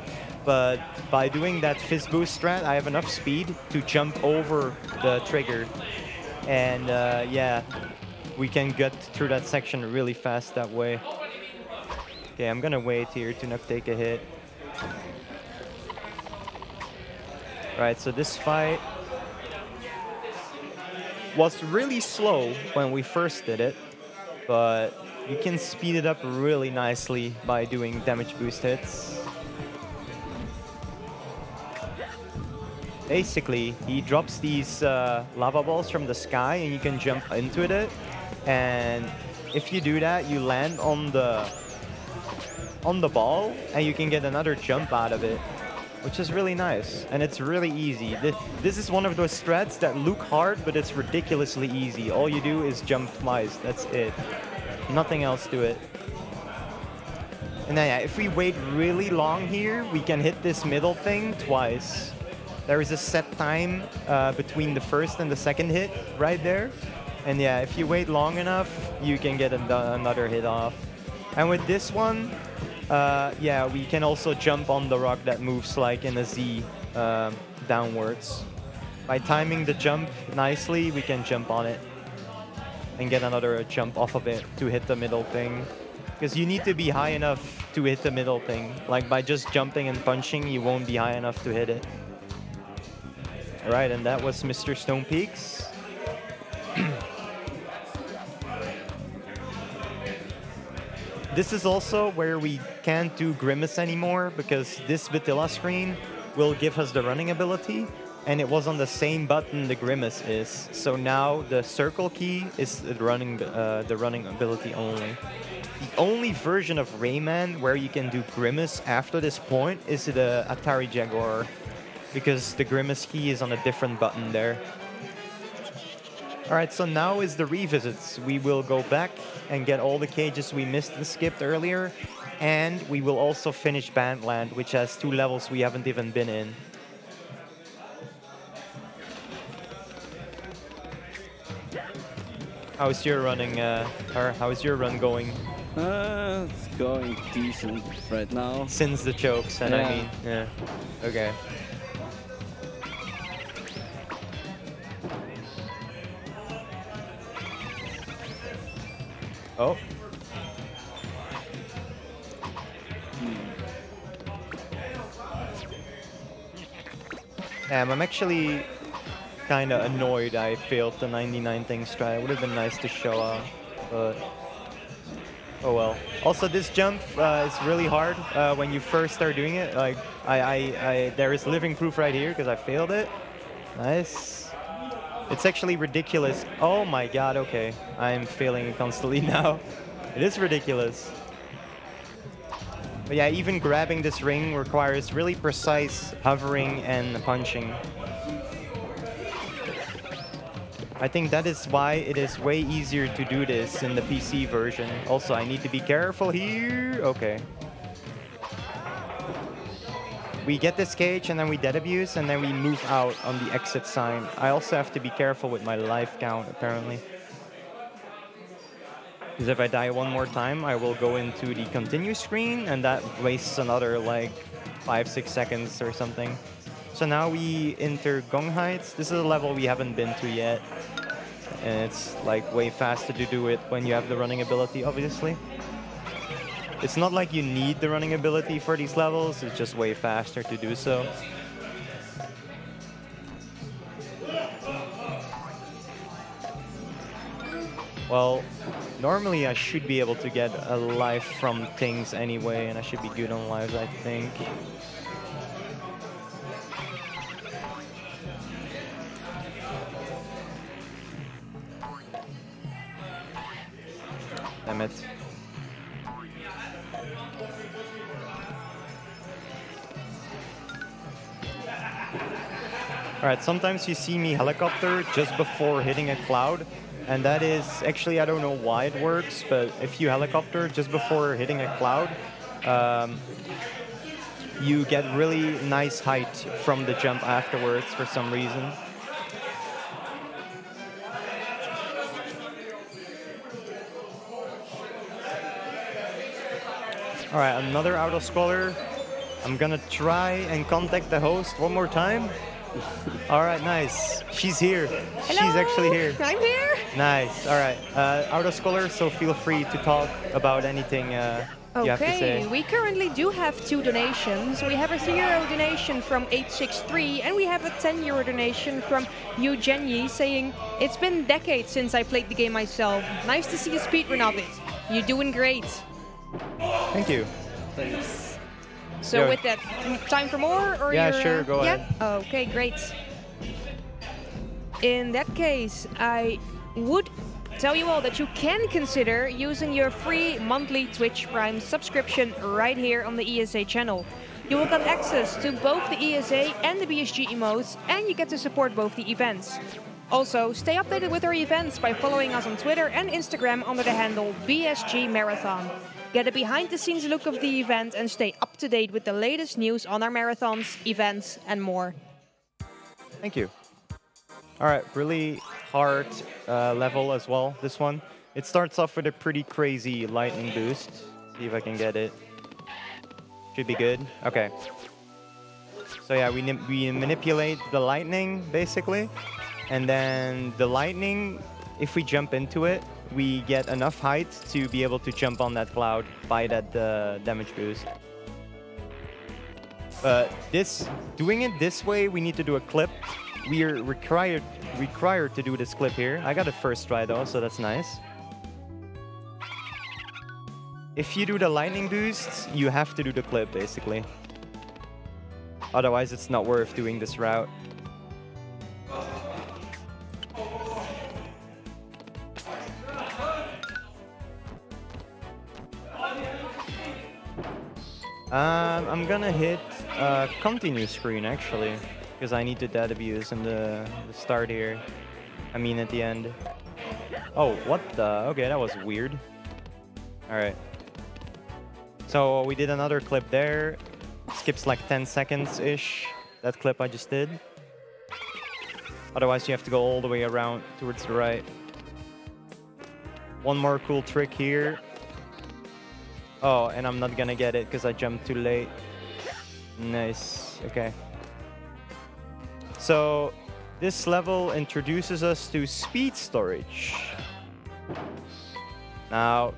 But by doing that fist boost strat, I have enough speed to jump over the trigger. And yeah, we can get through that section really fast that way. Okay, I'm gonna wait here to not take a hit. Right, so this fight was really slow when we first did it, but you can speed it up really nicely by doing damage boost hits. Basically, he drops these lava balls from the sky, and you can jump into it. And if you do that, you land on the ball, and you can get another jump out of it, which is really nice. And it's really easy. This is one of those strats that look hard, but it's ridiculously easy. All you do is jump twice. That's it. Nothing else to it. And then, yeah, if we wait really long here, we can hit this middle thing twice. There is a set time between the first and the second hit right there. And yeah, if you wait long enough, you can get another hit off. And with this one, yeah, we can also jump on the rock that moves like in a Z downwards. By timing the jump nicely, we can jump on it and get another jump off of it to hit the middle thing. Because you need to be high enough to hit the middle thing. Like by just jumping and punching, you won't be high enough to hit it. All right, and that was Mr. Stone Peaks. This is also where we can't do Grimace anymore, because this Vitilla screen will give us the running ability, and it was on the same button the Grimace is. So now the circle key is the running ability only. The only version of Rayman where you can do Grimace after this point is the Atari Jaguar, because the Grimace key is on a different button there. Alright, so now is the revisits. We will go back and get all the cages we missed and skipped earlier, and we will also finish Bandland, which has 2 levels we haven't even been in. How's your running, or how's your run going? It's going decent right now. Since the chokes, and yeah. I mean, yeah, okay. Oh. I'm actually kind of annoyed I failed the 99 things try. It would have been nice to show off, but oh well. Also, this jump is really hard when you first start doing it. Like, there is living proof right here because I failed it. Nice. It's actually ridiculous. Oh my god, okay. I'm failing it constantly now. It is ridiculous. But yeah, even grabbing this ring requires really precise hovering and punching. I think that is why it is way easier to do this in the PC version. Also, I need to be careful here. Okay. We get this cage and then we dead abuse and then we move out on the exit sign. I also have to be careful with my life count, apparently. Because if I die one more time, I will go into the continue screen and that wastes another like 5-6 seconds or something. So now we enter Gong Heights. This is a level we haven't been to yet. And it's like way faster to do it when you have the running ability, obviously. It's not like you need the running ability for these levels, it's just way faster to do so. Well, normally I should be able to get a life from things anyway, and I should be good on lives, I think. Damn it. Alright, sometimes you see me helicopter just before hitting a cloud, and that is actually, I don't know why it works, but if you helicopter just before hitting a cloud, you get really nice height from the jump afterwards for some reason. Alright, another auto-scroller. I'm gonna try and contact the host one more time. Alright, nice. She's here. Hello? She's actually here. I'm here. Nice. Alright. Auto-scholar, so feel free to talk about anything you have to say. Okay, we currently do have 2 donations. We have a €3 donation from 863 and we have a €10 donation from Eugenyi saying, "It's been decades since I played the game myself. Nice to see a speedrun of it. You're doing great." Thank you. Thanks. So Yeah. with that, time for more? Or Yeah, you're, sure, go yeah? ahead. Okay, great. In that case, I would tell you all that you can consider using your free monthly Twitch Prime subscription right here on the ESA channel. You will get access to both the ESA and the BSG emotes, and you get to support both the events. Also, stay updated with our events by following us on Twitter and Instagram under the handle BSG Marathon. Get a behind-the-scenes look of the event and stay up to date with the latest news on our marathons, events, and more. Thank you. All right, really hard level as well, this one. It starts off with a pretty crazy lightning boost. See if I can get it. Should be good. Okay. So yeah, we manipulate the lightning, basically. And then the lightning, if we jump into it, we get enough height to be able to jump on that cloud by that damage boost. But doing it this way, we need to do a clip. We are required to do this clip here. I got it first try though, so that's nice. If you do the lightning boosts, you have to do the clip, basically. Otherwise, it's not worth doing this route. I'm gonna hit continue screen, actually, because I need the data views in the start here. I mean, at the end. Oh, what the? Okay, that was weird. All right. So we did another clip there. Skips like 10 seconds-ish, that clip I just did. Otherwise, you have to go all the way around towards the right. One more cool trick here. Oh, and I'm not gonna get it because I jumped too late. Nice, okay. So this level introduces us to speed storage. Now,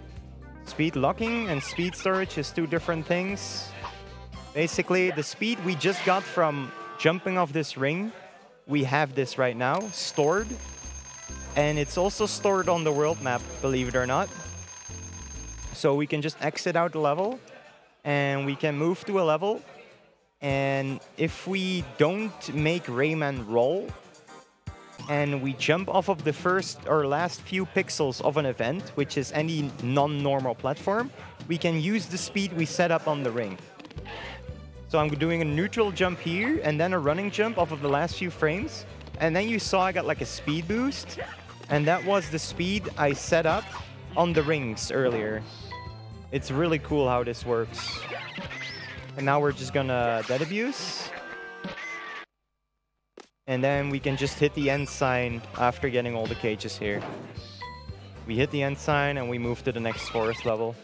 speed locking and speed storage is two different things. Basically, the speed we just got from jumping off this ring, we have this right now, stored. And it's also stored on the world map, believe it or not. So we can just exit out the level, and we can move to a level. And if we don't make Rayman roll, and we jump off of the first or last few pixels of an event, which is any non-normal platform, we can use the speed we set up on the ring. So I'm doing a neutral jump here, and then a running jump off of the last few frames. And then you saw I got like a speed boost, and that was the speed I set up on the rings earlier. It's really cool how this works. And now we're just gonna dead abuse. And then we can just hit the end sign after getting all the cages here. We hit the end sign and we move to the next forest level.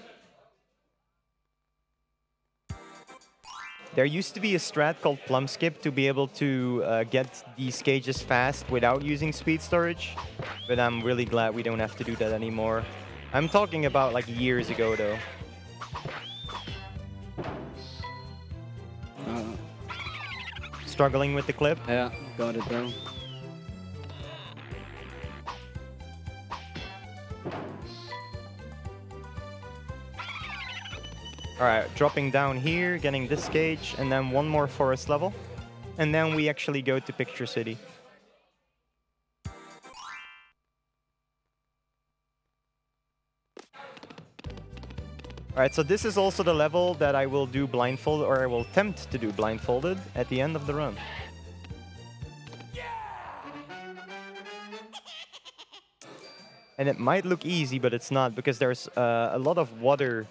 There used to be a strat called Plum Skip to be able to get these cages fast without using speed storage. But I'm really glad we don't have to do that anymore. I'm talking about like years ago though. Struggling with the clip? Yeah, got it though. Alright, dropping down here, getting this cage, and then one more forest level. And then we actually go to Picture City. Alright, so this is also the level that I will do blindfolded, or I will attempt to do blindfolded at the end of the run. And it might look easy, but it's not, because there's a lot of water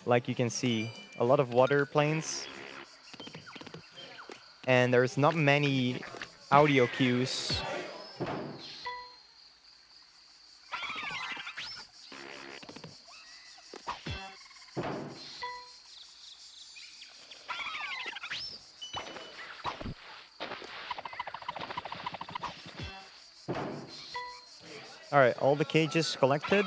like you can see, a lot of water planes. And there's not many audio cues. All right, all the cages collected.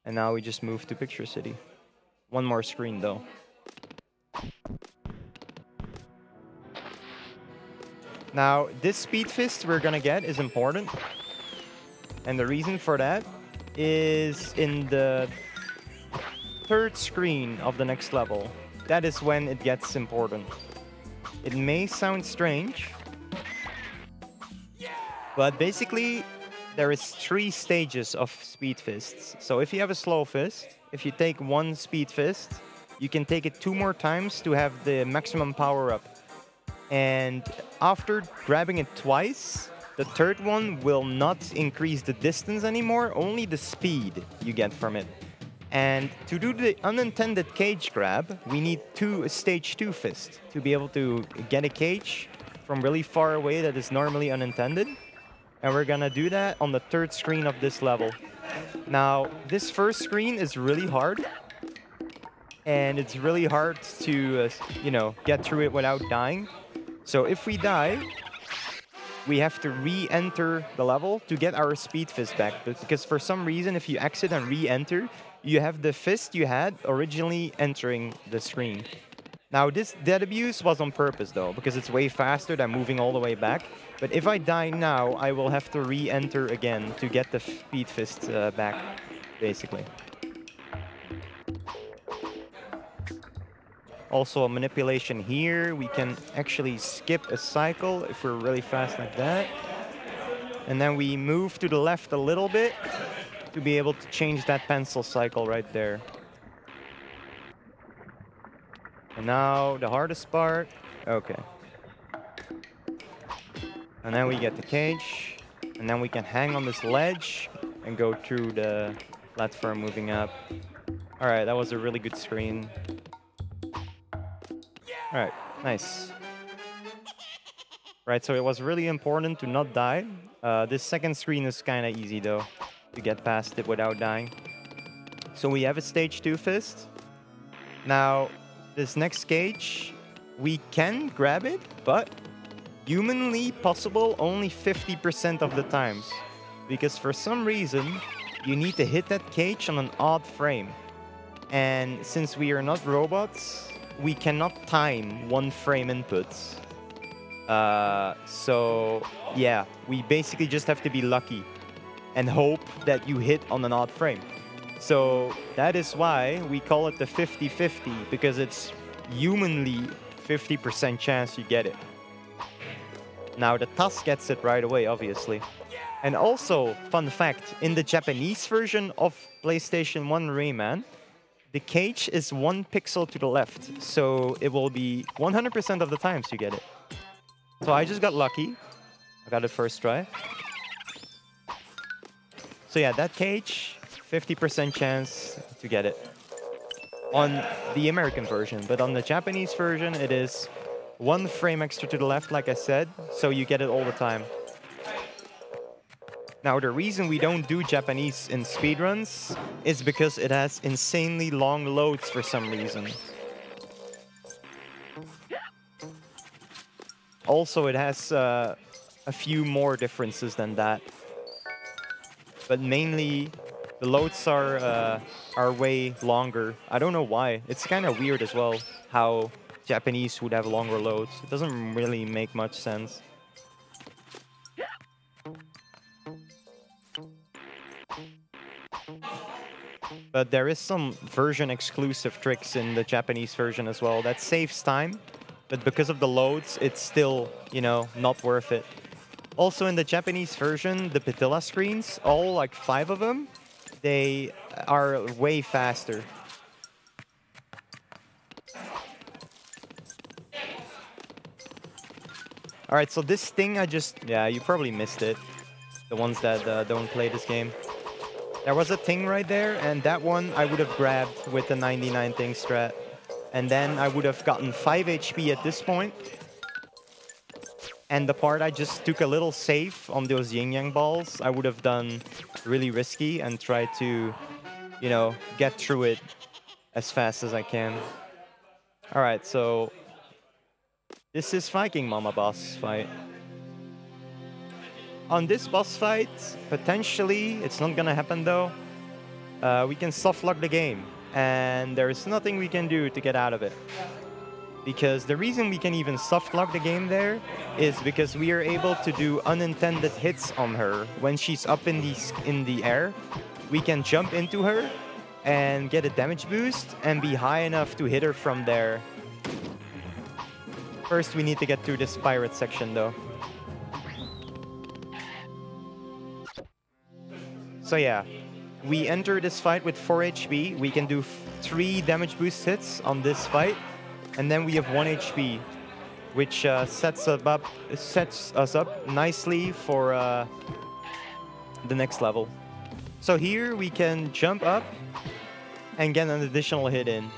And now we just move to Picture City. One more screen though. Now, this speed fist we're gonna get is important. And the reason for that is in the third screen of the next level. That is when it gets important. It may sound strange, But basically, there is 3 stages of speed fists. So if you have a slow fist, if you take 1 speed fist, you can take it 2 more times to have the maximum power up. And after grabbing it twice, the third one will not increase the distance anymore, only the speed you get from it. And to do the unintended cage grab, we need a stage 2 fist to be able to get a cage from really far away that is normally unintended. And we're gonna do that on the 3rd screen of this level. Now, this first screen is really hard. And it's really hard to, you know, get through it without dying. So if we die, we have to re-enter the level to get our speed fist back. Because for some reason, if you exit and re-enter, you have the fist you had originally entering the screen. Now, this dead abuse was on purpose, though, because it's way faster than moving all the way back. But if I die now, I will have to re-enter again to get the speed fist back, basically. Also, a manipulation here. We can actually skip a cycle if we're really fast like that. And then we move to the left a little bit to be able to change that pencil cycle right there. And now the hardest part. Okay. And then we get the cage. And then we can hang on this ledge and go through the platform moving up. All right, that was a really good screen. All right, nice. Right, so it was really important to not die. This second screen is kind of easy, though, to get past it without dying. So we have a stage 2 fist. Now, this next cage, we can grab it, but humanly possible only 50% of the times. Because for some reason, you need to hit that cage on an odd frame. And since we are not robots, we cannot time 1 frame inputs. So yeah, we basically just have to be lucky and hope that you hit on an odd frame. So that is why we call it the 50-50, because it's humanly 50% chance you get it. Now the TAS gets it right away, obviously. And also, fun fact, in the Japanese version of PlayStation 1 Rayman, the cage is 1 pixel to the left, so it will be 100% of the times you get it. So I just got lucky. I got it first try. So yeah, that cage, 50% chance to get it on the American version. But on the Japanese version, it is 1 frame extra to the left, like I said, so you get it all the time. Now, the reason we don't do Japanese in speedruns is because it has insanely long loads for some reason. Also, it has a few more differences than that. But mainly, the loads are way longer. I don't know why. It's kind of weird as well, how Japanese would have longer loads. It doesn't really make much sense. But there is some version exclusive tricks in the Japanese version as well that saves time. But because of the loads, it's still, you know, not worth it. Also in the Japanese version, the Patilla screens, all like 5 of them, they are way faster. All right, so this thing yeah, you probably missed it. The ones that don't play this game. There was a thing right there, and that one I would have grabbed with the 99 thing strat. And then I would have gotten 5 HP at this point. And the part I just took a little safe on those yin-yang balls, I would have done really risky and tried to, you know, get through it as fast as I can. All right, so this is Viking Mama boss fight. On this boss fight, potentially, it's not gonna happen though, we can soft lock the game. And there's nothing we can do to get out of it. Because the reason we can even soft lock the game there is because we are able to do unintended hits on her. When she's up in the air, we can jump into her and get a damage boost and be high enough to hit her from there. First, we need to get through this pirate section though. So yeah, we enter this fight with 4 HP. We can do 3 damage boost hits on this fight, and then we have 1 HP, which sets us up nicely for the next level. So here we can jump up and get an additional hit in.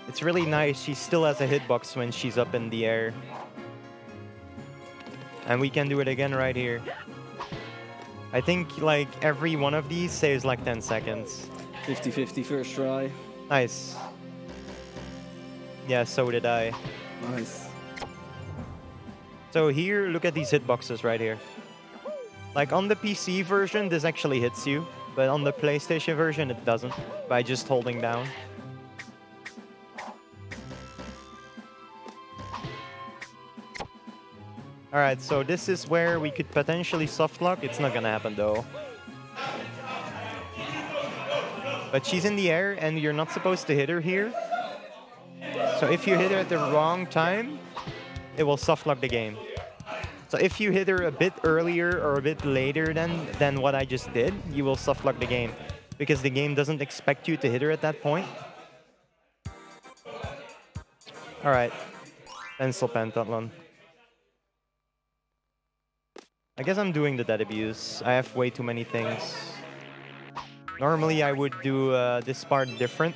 It's really nice. She still has a hitbox when she's up in the air. And we can do it again right here. I think like every one of these saves like 10 seconds. 50-50 first try. Nice. Yeah, so did I. Nice. So here, look at these hitboxes right here. Like on the PC version, this actually hits you, but on the PlayStation version, it doesn't, by just holding down. Alright, so this is where we could potentially softlock. It's not gonna happen though. But she's in the air and you're not supposed to hit her here. So if you hit her at the wrong time, it will softlock the game. So if you hit her a bit earlier or a bit later than what I just did, you will softlock the game. Because the game doesn't expect you to hit her at that point. Alright. Pencil pentathlon. I guess I'm doing the dead abuse. I have way too many things. Normally I would do this part different.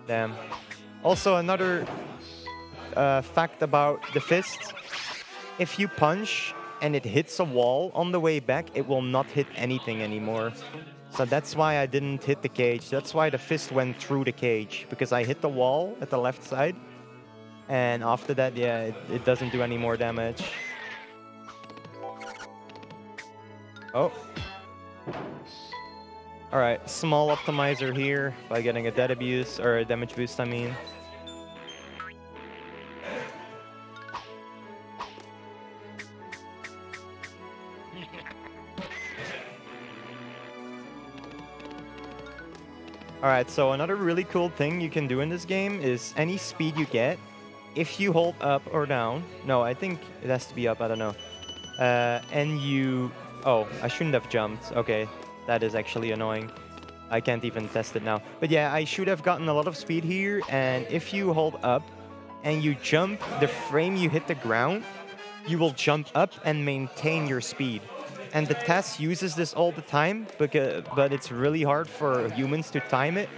Damn. Also another fact about the fist. If you punch and it hits a wall on the way back, it will not hit anything anymore. So that's why I didn't hit the cage. That's why the fist went through the cage. Because I hit the wall at the left side. And after that, yeah, it doesn't do any more damage. Oh. Alright, small optimizer here by getting a dead abuse, or a damage boost, I mean. Alright, so another really cool thing you can do in this game is any speed you get, if you hold up or down, no, I think it has to be up, I don't know. And you, oh, I shouldn't have jumped. Okay, that is actually annoying. I can't even test it now. But yeah, I should have gotten a lot of speed here, and if you hold up and you jump, the frame you hit the ground, you will jump up and maintain your speed. And the TAS uses this all the time, but it's really hard for humans to time it.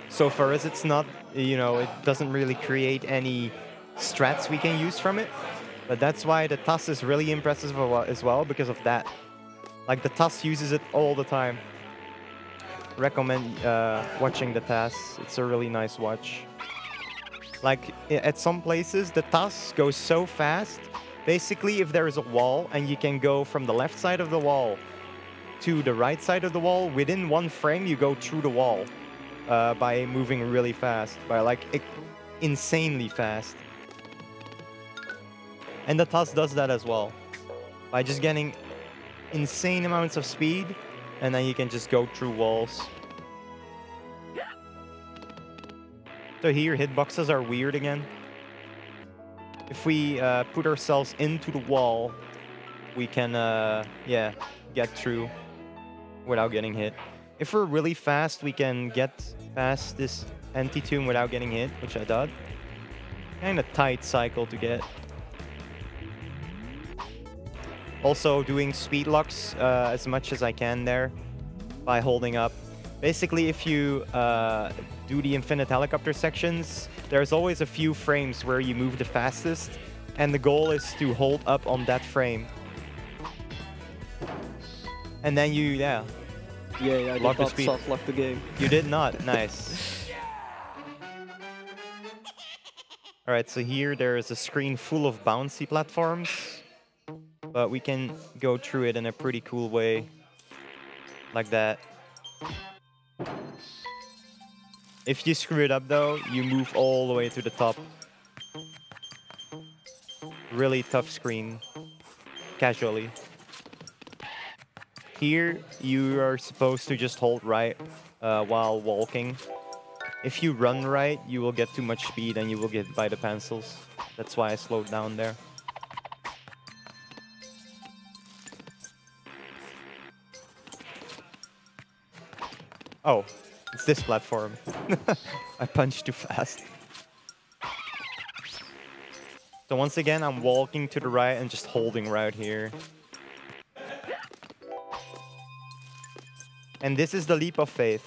So for us, it's not, you know, it doesn't really create any strats we can use from it. But that's why the TAS is really impressive as well, because of that. Like, the TAS uses it all the time. Recommend watching the TAS. It's a really nice watch. Like, at some places, the TAS goes so fast. Basically, if there is a wall and you can go from the left side of the wall to the right side of the wall, within one frame, you go through the wall. By moving really fast, by like insanely fast. And the TAS does that as well, by just getting insane amounts of speed, and then you can just go through walls. So here, hitboxes are weird again. If we put ourselves into the wall, we can, yeah, get through without getting hit. If we're really fast, we can get past this anti-tomb without getting hit, which I thought. Kind of tight cycle to get. Also doing speed locks as much as I can there by holding up. Basically, if you do the infinite helicopter sections, there's always a few frames where you move the fastest, and the goal is to hold up on that frame. And then you, yeah. Yeah, I did not soft lock the game. You did not? Nice. Alright, so here there is a screen full of bouncy platforms. But we can go through it in a pretty cool way. Like that. If you screw it up though, you move all the way to the top. Really tough screen. Casually. Here, you are supposed to just hold right while walking. If you run right, you will get too much speed and you will get hit by the pencils. That's why I slowed down there. Oh, it's this platform. I punched too fast. So once again, I'm walking to the right and just holding right here. And this is the leap of faith.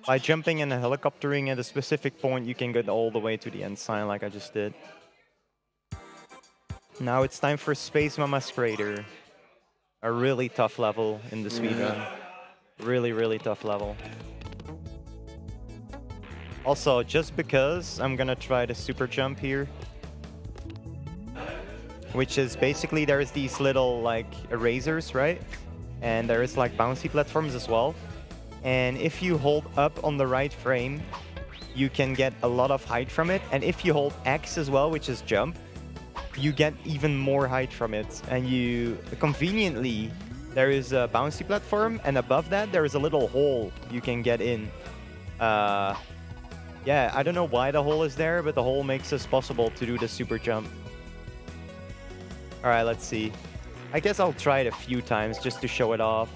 By jumping and helicoptering at a specific point, you can get all the way to the end sign like I just did. Now it's time for Space Mama Masquerader. A really tough level in the speedrun. Really, really tough level. Also, just because I'm gonna try the super jump here, which is basically there's these little like erasers, right? And there is like bouncy platforms as well. And if you hold up on the right frame, you can get a lot of height from it. And if you hold X as well, which is jump, you get even more height from it. And you conveniently, there is a bouncy platform, and above that there is a little hole you can get in. Yeah, I don't know why the hole is there, but the hole makes it possible to do the super jump. All right, let's see. I guess I'll try it a few times just to show it off.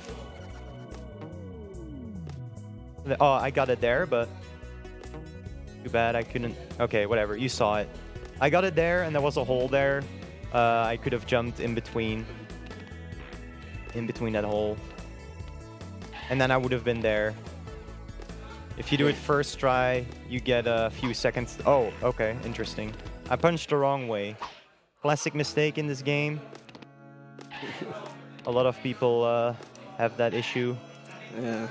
Oh, I got it there, but too bad I couldn't. Okay, whatever, you saw it. I got it there, and there was a hole there. I could have jumped in between that hole. And then I would have been there. If you do it first try, you get a few seconds. Oh, okay, interesting. I punched the wrong way. Classic mistake in this game. A lot of people have that issue. Yeah.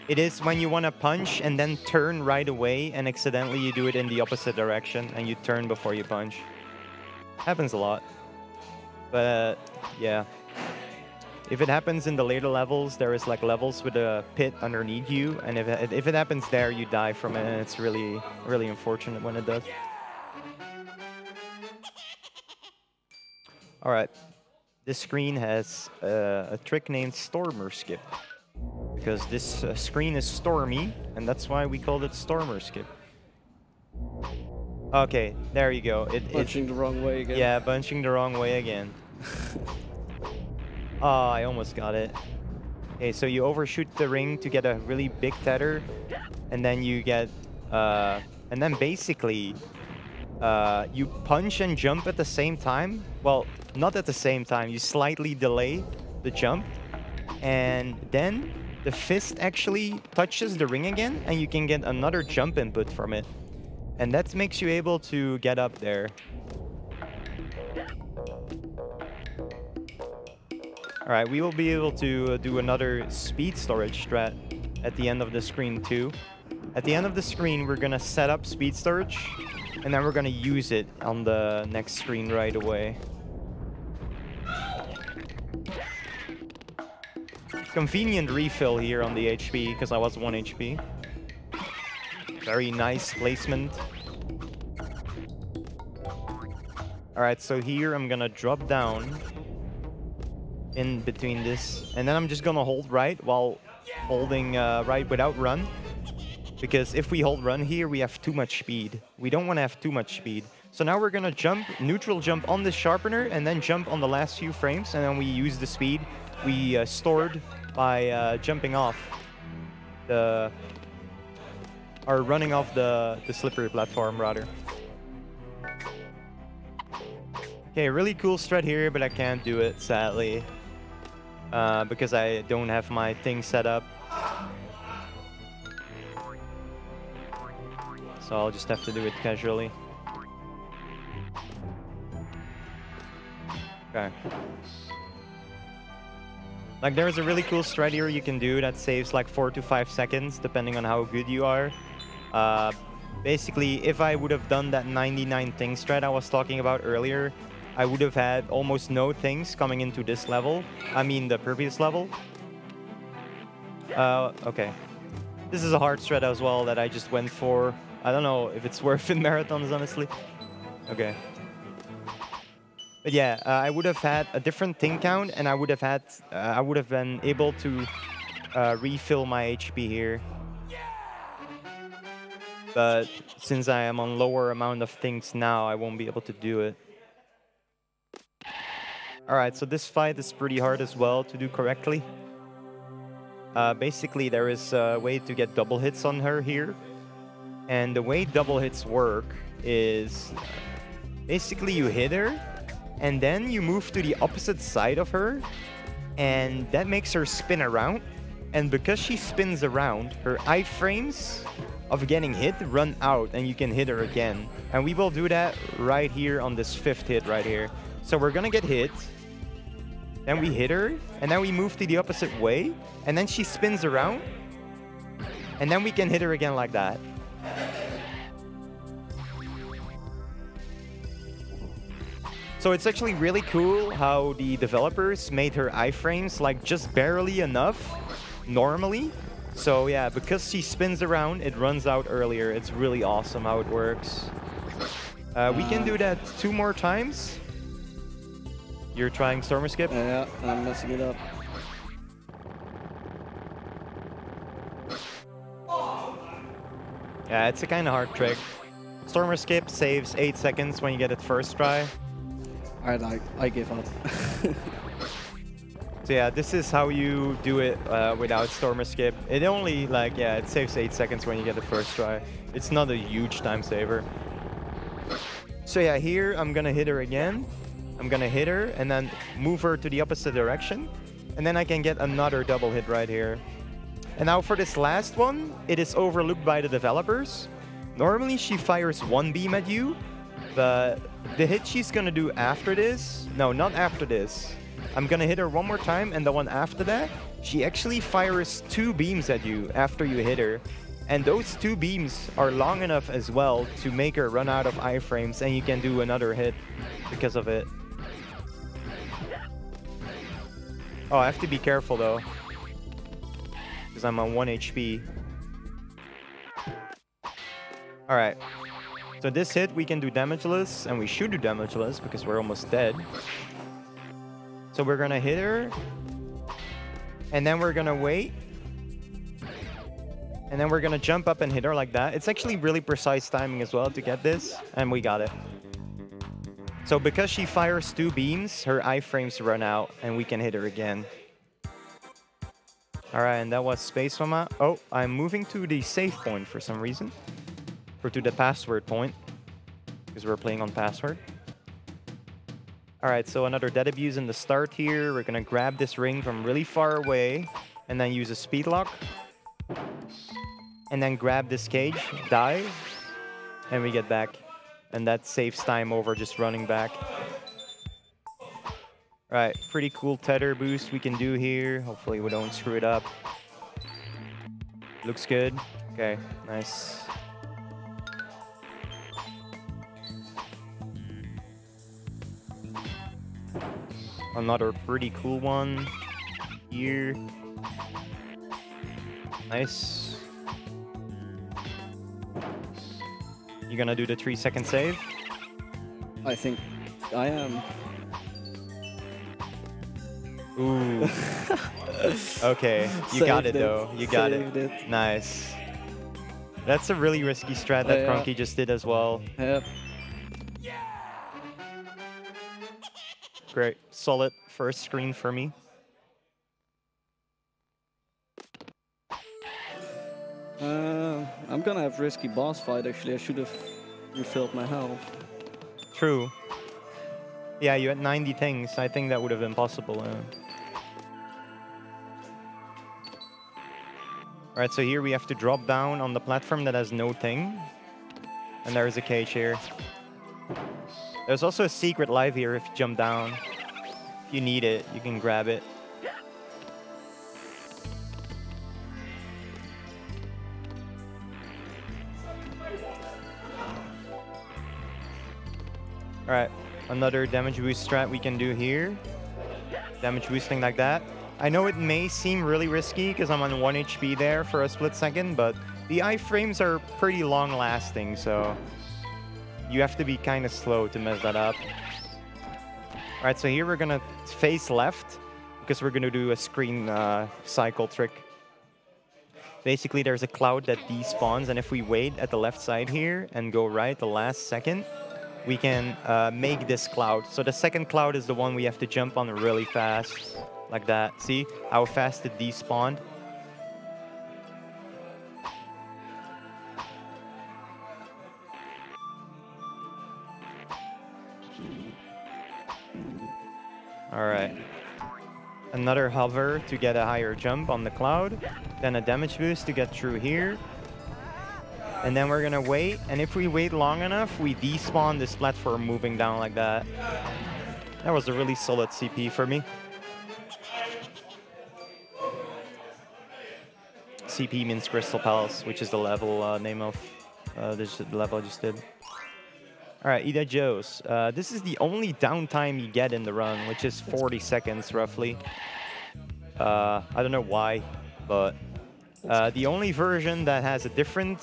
It is when you want to punch and then turn right away, and accidentally you do it in the opposite direction and you turn before you punch. Happens a lot. But yeah. If it happens in the later levels, there is like levels with a pit underneath you, and if it happens there, you die from it, and it's really, really unfortunate when it does. All right. This screen has a trick named Stormer Skip. Because this screen is stormy, and that's why we called it Stormer Skip. Okay, there you go. Punching the wrong way again. Yeah, punching the wrong way again. Oh, I almost got it. Okay, so you overshoot the ring to get a really big tether, and then you get... and then basically, you punch and jump at the same time. Well, not at the same time. You slightly delay the jump, and then the fist actually touches the ring again, and you can get another jump input from it. And that makes you able to get up there. Alright, we will be able to do another speed storage strat at the end of the screen too. At the end of the screen, we're gonna set up speed storage, and then we're gonna use it on the next screen right away. Convenient refill here on the HP, because I was 1 HP. Very nice placement. Alright, so here I'm gonna drop down in between this, and then I'm just gonna hold right while holding right without run. Because if we hold run here, we have too much speed. We don't want to have too much speed. So now we're gonna jump, neutral jump on this sharpener, and then jump on the last few frames, and then we use the speed we stored by jumping off the... or running off the slippery platform, rather. Okay, really cool strat here, but I can't do it, sadly. Because I don't have my thing set up. So I'll just have to do it casually. Okay. Like, there's a really cool strat here you can do that saves like 4 to 5 seconds, depending on how good you are. Basically, if I would have done that 99 thing strat I was talking about earlier, I would have had almost no things coming into this level. I mean, the previous level. Okay. This is a hard strat as well that I just went for. I don't know if it's worth in marathons, honestly. Okay. But yeah, I would have had a different thing count, and I would have been able to refill my HP here. But since I am on lower amount of things now, I won't be able to do it. All right, so this fight is pretty hard as well to do correctly. Basically, there is a way to get double hits on her here. And the way double hits work is basically you hit her, and then you move to the opposite side of her, and that makes her spin around. And because she spins around, her iframes of getting hit run out, and you can hit her again. And we will do that right here on this 5th hit right here. So we're gonna get hit, then we hit her, and then we move to the opposite way, and then she spins around, and then we can hit her again like that. So it's actually really cool how the developers made her iframes like just barely enough normally. So yeah, because she spins around, it runs out earlier. It's really awesome how it works. We can do that 2 more times. You're trying Stormer Skip? Yeah, I'm messing it up. Yeah, it's a kind of hard trick. Stormer Skip saves 8 seconds when you get it first try. Alright, I give up. So yeah, this is how you do it without Stormer Skip. It only, like, yeah, it saves 8 seconds when you get the first try. It's not a huge time saver. So yeah, here I'm gonna hit her again. I'm gonna hit her and then move her to the opposite direction. And then I can get another double hit right here. And now for this last one, it is overlooked by the developers. Normally she fires 1 beam at you, but the hit she's gonna do after this, no, not after this. I'm gonna hit her 1 more time, and the one after that, she actually fires 2 beams at you after you hit her. And those 2 beams are long enough as well to make her run out of iframes, and you can do another hit because of it. Oh, I have to be careful though, because I'm on 1 HP. Alright, so this hit we can do damageless, and we should do damageless because we're almost dead. So we're gonna hit her, and then we're gonna wait, and then we're gonna jump up and hit her like that. It's actually really precise timing as well to get this, and we got it. So because she fires 2 beams, her iframes run out, and we can hit her again. Alright, and that was Space Mama. Oh, I'm moving to the save point for some reason. Or to the password point, because we're playing on password. Alright, so another dead abuse in the start here. We're gonna grab this ring from really far away, and then use a speed lock. And then grab this cage, die, and we get back. And that saves time over just running back. Alright, pretty cool tether boost we can do here. Hopefully we don't screw it up. Looks good. Okay, nice. Another pretty cool one here. Nice. You gonna do the 3-second save? I think I am. Ooh. Okay, you got it though. You got Saved it. Nice. That's a really risky strat that Cronky just did as well. Yep. Great. Solid first screen for me. I'm gonna have risky boss fight actually. I should have refilled my health. True. Yeah, you had 90 things. I think that would have been possible. Alright, so here we have to drop down on the platform that has no thing. And there's a cage here. There's also a secret live here if you jump down. If you need it, you can grab it. Alright, another damage boost strat we can do here. Damage boosting like that. I know it may seem really risky because I'm on 1 HP there for a split second, but the iframes are pretty long lasting, so you have to be kind of slow to mess that up. Alright, so here we're gonna face left because we're gonna do a screen cycle trick. Basically, there's a cloud that despawns, and if we wait at the left side here and go right the last second, we can make this cloud. So the second cloud is the one we have to jump on really fast, like that. See how fast it despawned? All right. Another hover to get a higher jump on the cloud. Then a damage boost to get through here. And then we're gonna wait. And if we wait long enough, we despawn this platform moving down like that. That was a really solid CP for me. CP means Crystal Palace, which is the level name of the level I just did. All right, Ida Joe's. This is the only downtime you get in the run, which is 40 seconds roughly. I don't know why, but the only version that has a different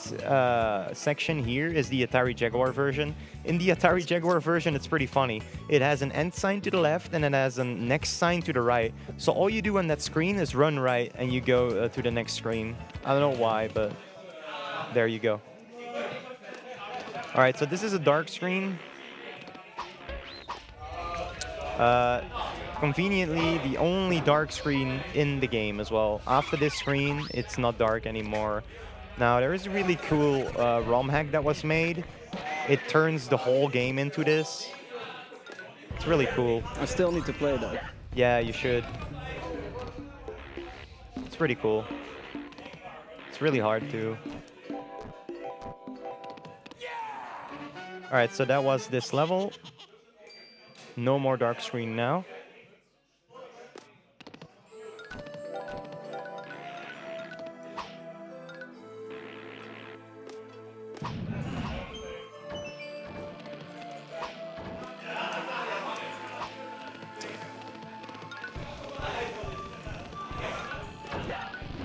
section here is the Atari Jaguar version. In the Atari Jaguar version, it's pretty funny. It has an end sign to the left and it has a next sign to the right. So all you do on that screen is run right and you go to the next screen. I don't know why, but there you go. All right, so this is a dark screen. Conveniently, the only dark screen in the game as well. After this screen, it's not dark anymore. Now, there is a really cool ROM hack that was made. It turns the whole game into this. It's really cool. I still need to play that. Yeah, you should. It's pretty cool. It's really hard too. All right, so that was this level. No more dark screen now.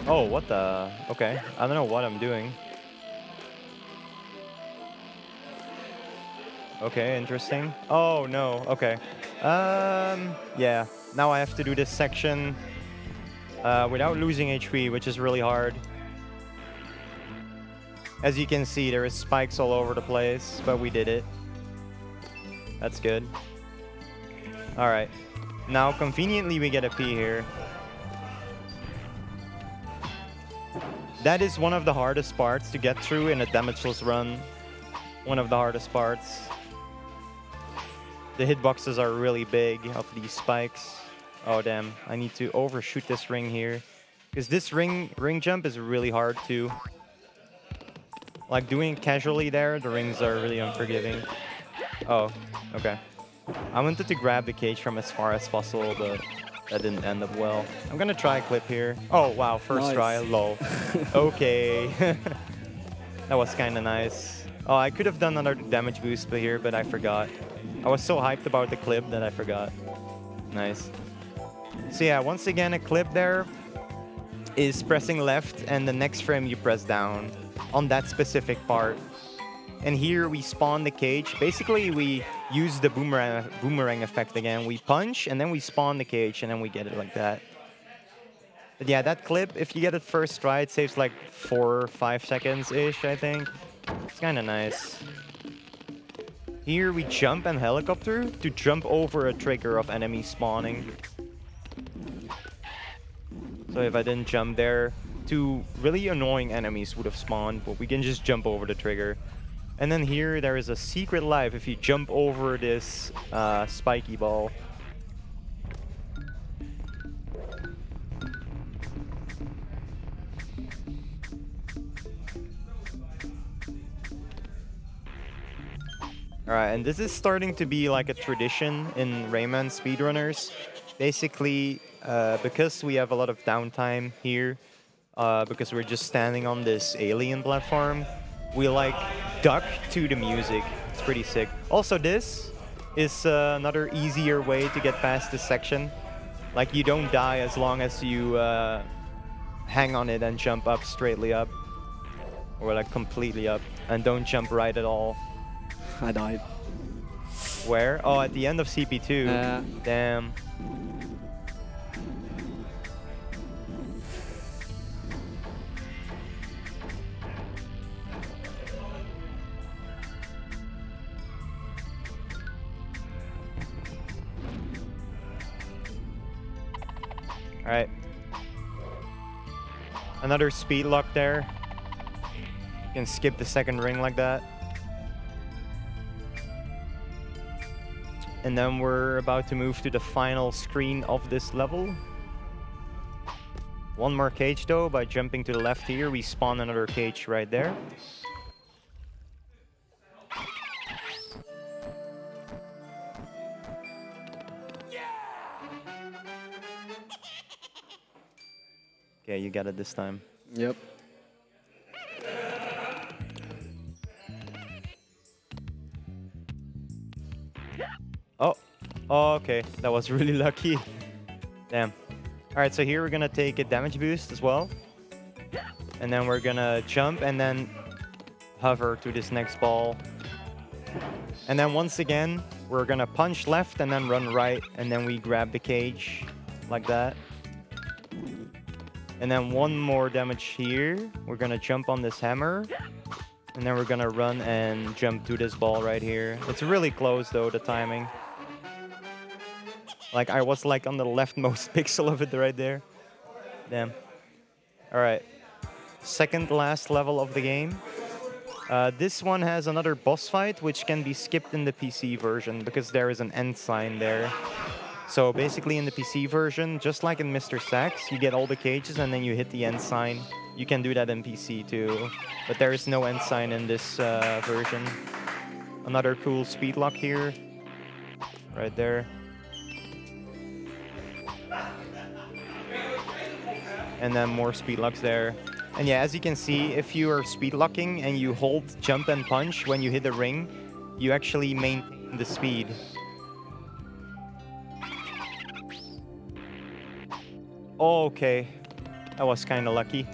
Oh, what the? Okay, I don't know what I'm doing. Okay, interesting. Oh, no, okay. Yeah, now I have to do this section without losing HP, which is really hard. As you can see, there is spikes all over the place, but we did it. That's good. All right, now conveniently we get a P here. That is one of the hardest parts to get through in a damageless run. One of the hardest parts. The hitboxes are really big of these spikes. Oh damn, I need to overshoot this ring here. Because this ring jump is really hard too. Like doing it casually there, the rings are really unforgiving. Oh, okay. I wanted to grab the cage from as far as possible, but that didn't end up well. I'm gonna try a clip here. Oh wow, first try, lol. Okay. That was kinda nice. Oh, I could have done another damage boost here, but I forgot. I was so hyped about the clip that I forgot. Nice. So yeah, once again, a clip there is pressing left, and the next frame you press down on that specific part. And here we spawn the cage. Basically, we use the boomerang effect again. We punch, and then we spawn the cage, and then we get it like that. But yeah, that clip, if you get it first try, it saves like 4 or 5 seconds-ish, I think. It's kind of nice. Here we jump and helicopter to jump over a trigger of enemies spawning. So if I didn't jump there, 2 really annoying enemies would have spawned, but we can just jump over the trigger. And then here there is a secret life if you jump over this spiky ball. Alright, and this is starting to be like a tradition in Rayman speedrunners. Basically, because we have a lot of downtime here, because we're just standing on this alien platform, we like duck to the music. It's pretty sick. Also, this is another easier way to get past this section. Like, you don't die as long as you hang on it and jump up straightly up. Or like completely up. And don't jump right at all. I died. Where? Oh, at the end of CP2. Damn. All right. Another speed lock there. You can skip the second ring like that. And then we're about to move to the final screen of this level. One more cage though. By jumping to the left here, we spawn another cage right there. Okay, you got it this time. Yep. Oh, okay. That was really lucky. Damn. All right, so here we're gonna take a damage boost as well. And then we're gonna jump and then hover to this next ball. And then once again, we're gonna punch left and then run right. And then we grab the cage like that. And then one more damage here. We're gonna jump on this hammer. And then we're gonna run and jump to this ball right here. It's really close though, the timing. Like I was like on the leftmost pixel of it right there. Damn. All right. Second last level of the game. This one has another boss fight, which can be skipped in the PC version because there is an end sign there. So basically in the PC version, just like in Mr. Sax, you get all the cages and then you hit the end sign. You can do that in PC too, but there is no end sign in this version. Another cool speed lock here, right there. And then more speed locks there. And yeah, as you can see, if you are speed locking and you hold jump and punch when you hit the ring, you actually maintain the speed. Okay, that was kind of lucky.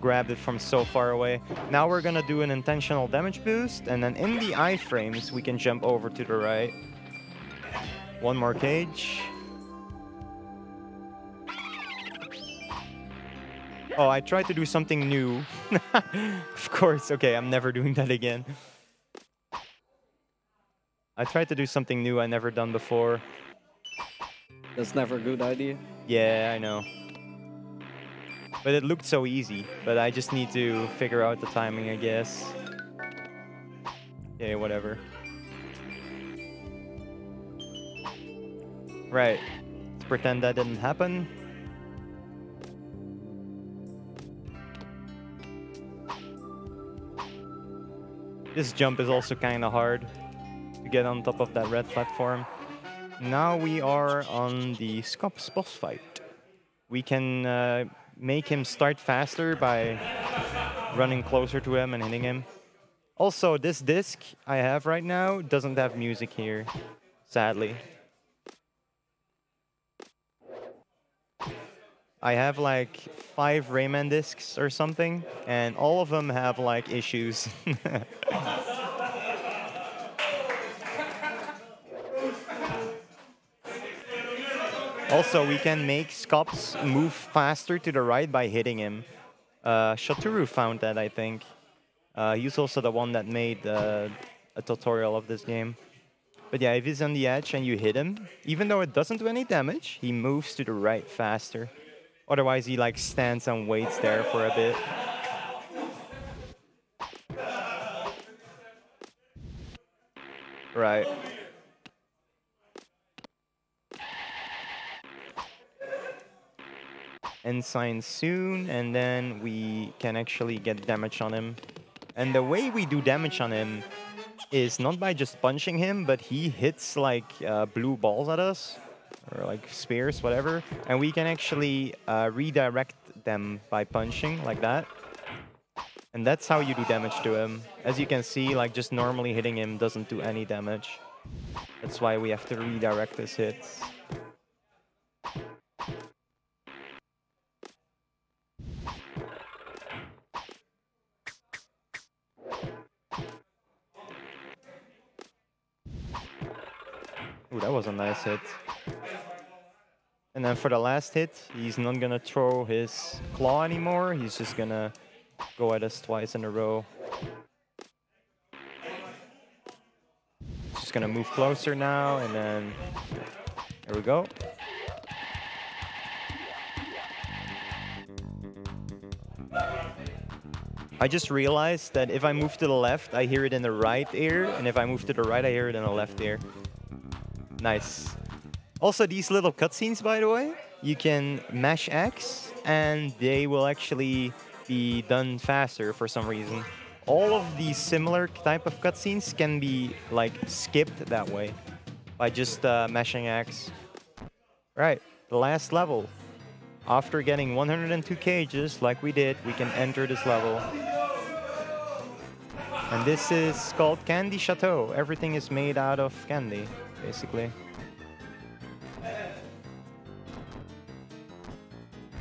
Grabbed it from so far away. Now we're gonna do an intentional damage boost, and then in the iframes, we can jump over to the right. One more cage. Oh, I tried to do something new. Of course, okay, I'm never doing that again. I tried to do something new I never done before. That's never a good idea. Yeah, I know. But it looked so easy, but I just need to figure out the timing, I guess. Yeah, whatever. Right. Let's pretend that didn't happen. This jump is also kind of hard to get on top of that red platform. Now we are on the Scops boss fight. We can make him start faster by running closer to him and hitting him. Also, this disc I have right now doesn't have music here, sadly. I have like 5 Rayman discs or something, and all of them have like issues. Also, we can make Scops move faster to the right by hitting him. Shoturu found that, I think. He's also the one that made a tutorial of this game. But yeah, if he's on the edge and you hit him, even though it doesn't do any damage, he moves to the right faster. Otherwise, he like stands and waits there for a bit. Right. End sign soon, and then we can actually get damage on him. And the way we do damage on him is not by just punching him, but he hits like blue balls at us, or like spears, whatever, and we can actually redirect them by punching like that. And that's how you do damage to him. As you can see, like just normally hitting him doesn't do any damage. That's why we have to redirect his hits. Ooh, that was a nice hit. And then for the last hit, he's not gonna throw his claw anymore. He's just gonna go at us twice in a row. Just gonna move closer now, and then there we go. I just realized that if I move to the left, I hear it in the right ear, and if I move to the right, I hear it in the left ear. Nice. Also, these little cutscenes, by the way, you can mash X, and they will actually be done faster for some reason. All of these similar type of cutscenes can be like skipped that way by just mashing X. Right, the last level. After getting 102 cages, like we did, we can enter this level. And this is called Candy Chateau. Everything is made out of candy, basically.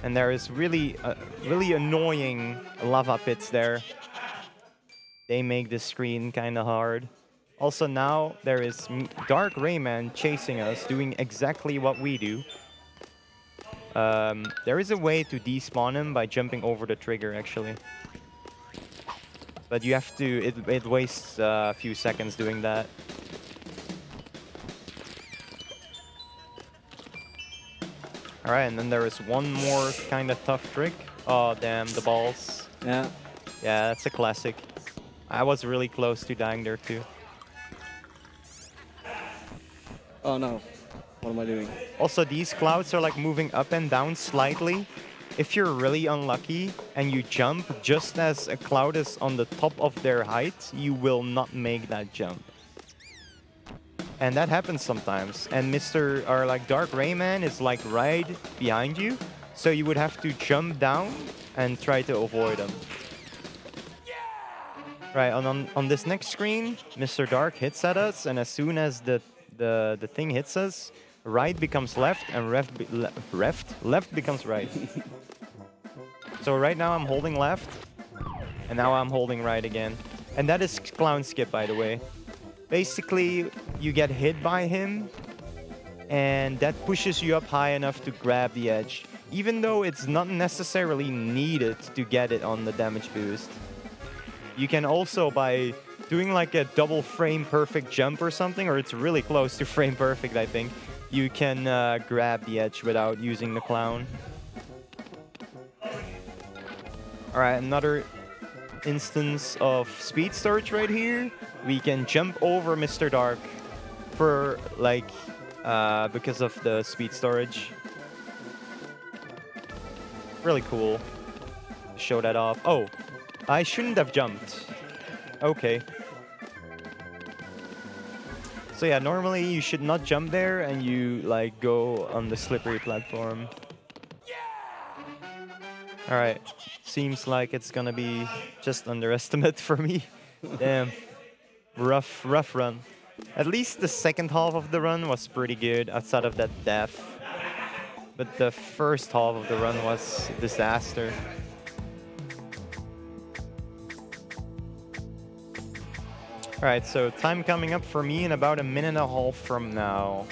And there is really annoying lava pits there. They make the screen kind of hard. Also now there is Dark Rayman chasing us, doing exactly what we do. There is a way to despawn him by jumping over the trigger, actually. But you have to, it wastes a few seconds doing that. Alright, and then there is one more kind of tough trick. Oh, damn, the balls. Yeah. Yeah, that's a classic. I was really close to dying there, too. Oh, no. What am I doing? Also, these clouds are like moving up and down slightly. If you're really unlucky and you jump just as a cloud is on the top of their height, you will not make that jump. And that happens sometimes. And Dark Rayman is like right behind you. So you would have to jump down and try to avoid him. Right, on this next screen, Mr. Dark hits at us, and as soon as the thing hits us, right becomes left, and left becomes right. So right now I'm holding left, and now I'm holding right again. And that is Clown Skip, by the way. Basically, you get hit by him, and that pushes you up high enough to grab the edge, even though it's not necessarily needed to get it on the damage boost. You can also, by doing like a double frame perfect jump or something, or it's really close to frame perfect, I think, you can grab the edge without using the clown. Alright, another instance of speed storage right here. We can jump over Mr. Dark for like because of the speed storage. Really cool. Show that off. Oh, I shouldn't have jumped. Okay. So yeah, normally you should not jump there and you like go on the slippery platform. Alright. Seems like it's gonna be just underestimate for me. Damn. Rough run. At least the second half of the run was pretty good outside of that death. But the first half of the run was a disaster. Alright, so time coming up for me in about a minute and a half from now.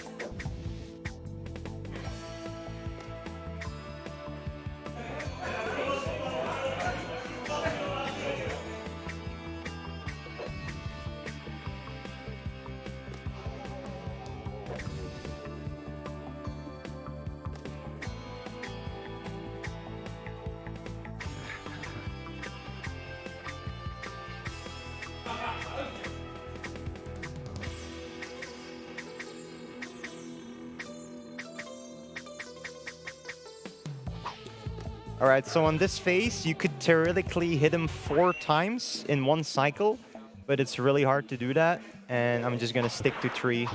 Alright, so on this phase, you could theoretically hit him 4 times in one cycle, but it's really hard to do that, and I'm just gonna stick to 3.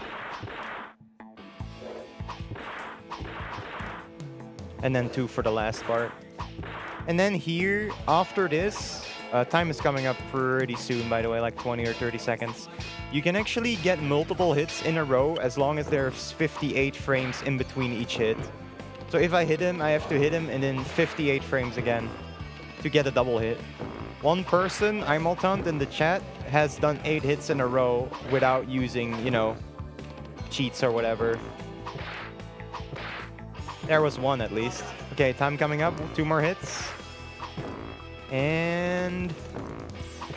And then 2 for the last part. And then here, after this, time is coming up pretty soon, by the way, like 20 or 30 seconds. You can actually get multiple hits in a row as long as there's 58 frames in between each hit. So if I hit him, I have to hit him and then 58 frames again to get a double hit. One person, Imoltant in the chat, has done 8 hits in a row without using, you know, cheats or whatever. There was one at least. Okay, time coming up. 2 more hits. And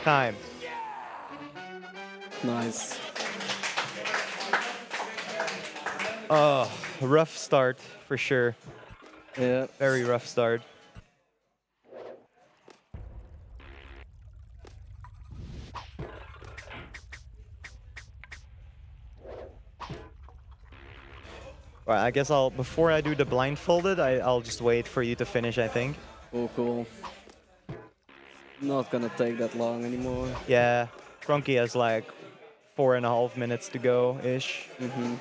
time. Nice. Oh, rough start for sure. Yeah. Very rough start. Well, I guess before I do the blindfolded, I'll just wait for you to finish, I think. Oh, cool. Not gonna take that long anymore. Yeah, Cronky has like 4.5 minutes to go-ish. Mm-hmm.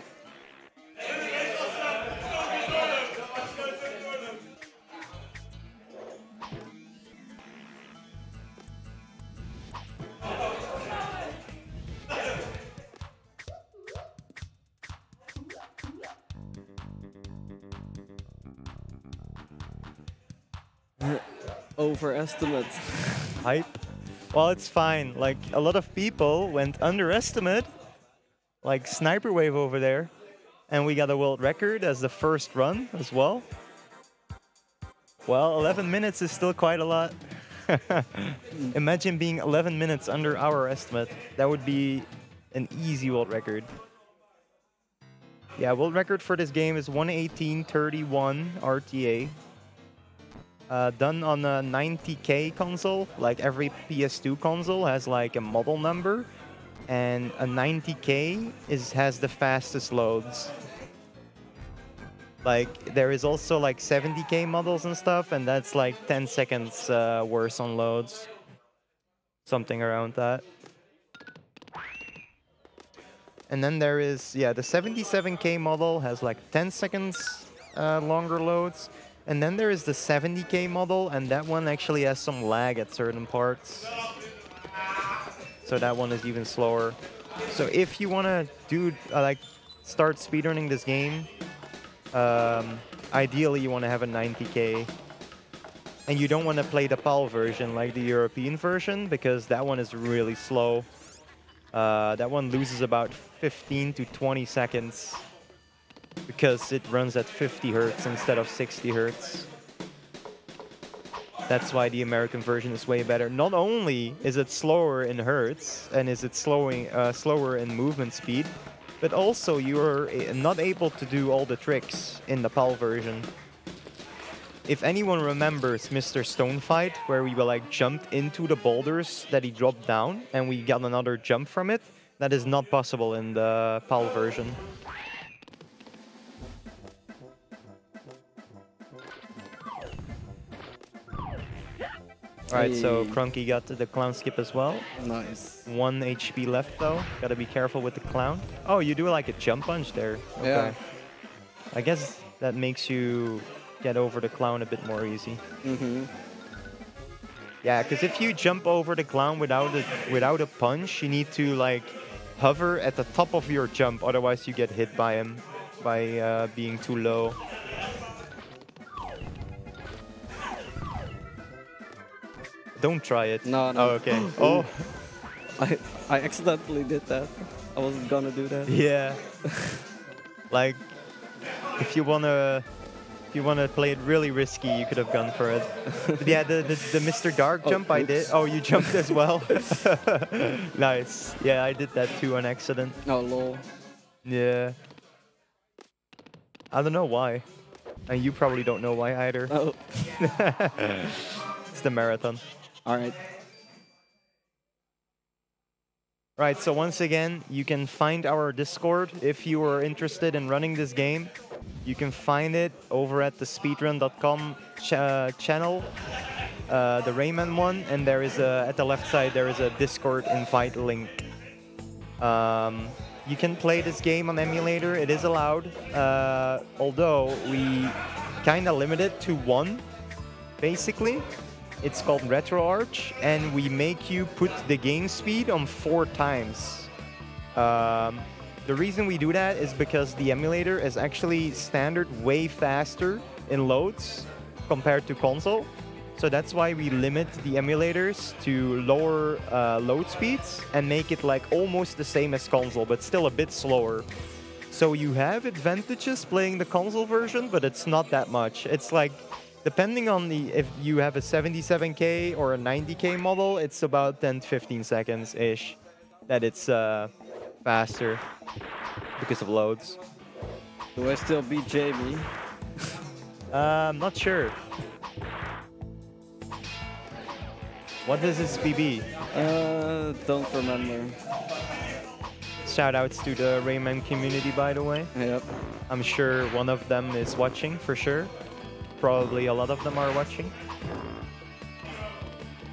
Overestimate. Hype. Well, it's fine. Like, a lot of people went underestimate, like Sniper Wave over there, and we got a world record as the first run as well. Well, 11 minutes is still quite a lot. Imagine being 11 minutes under our estimate. That would be an easy world record. Yeah, world record for this game is 118.31 RTA. Done on a 90K console. Like every PS2 console has like a model number, and a 90K has the fastest loads. Like there is also like 70K models and stuff, and that's like 10 seconds worse on loads. Something around that. And then there is, yeah, the 77K model has like 10 seconds longer loads. And then there is the 70K model, and that one actually has some lag at certain parts. So that one is even slower. So if you want to do, like, start speedrunning this game, ideally you want to have a 90K. And you don't want to play the PAL version, like the European version, because that one is really slow. That one loses about 15 to 20 seconds. Because it runs at 50 Hertz instead of 60 Hertz. That's why the American version is way better. Not only is it slower in Hertz, and is it slower in movement speed, but also you're not able to do all the tricks in the PAL version. If anyone remembers Mr. Stonefight, where we like jumped into the boulders that he dropped down, and we got another jump from it, that is not possible in the PAL version. Alright, so Cronky got the clown skip as well. Nice. 1 HP left though. Gotta be careful with the clown. Oh, you do like a jump punch there. Okay. Yeah. I guess that makes you get over the clown a bit more easy. Mm-hmm. Yeah, because if you jump over the clown without a punch, you need to like hover at the top of your jump. Otherwise, you get hit by him by being too low. Don't try it. No, no. Oh, okay. Oh. I accidentally did that. I wasn't gonna do that. Yeah. Like, if you wanna play it really risky, you could have gone for it. But yeah, the Mr. Dark jump I did. Oh, you jumped as well. Nice. Yeah, I did that too on accident. Oh, lol. Yeah. I don't know why. And you probably don't know why either. Oh. It's the marathon. All right. Right, so once again, you can find our Discord if you are interested in running this game. You can find it over at the speedrun.com channel, the Rayman one, and there is at the left side there is a Discord invite link. You can play this game on emulator, it is allowed, although we kind of limit it to one, basically. It's called RetroArch, and we make you put the game speed on 4 times. The reason we do that is because the emulator is actually standard way faster in loads compared to console. So that's why we limit the emulators to lower load speeds and make it like almost the same as console, but still a bit slower. So you have advantages playing the console version, but it's not that much. It's like, depending on if you have a 77K or a 90K model, it's about 10 to 15 seconds-ish that it's faster because of loads. Do I still beat Jamie? I'm not sure. What is his PB? Don't remember. Shout outs to the Rayman community, by the way. Yep. I'm sure one of them is watching for sure. Probably a lot of them are watching.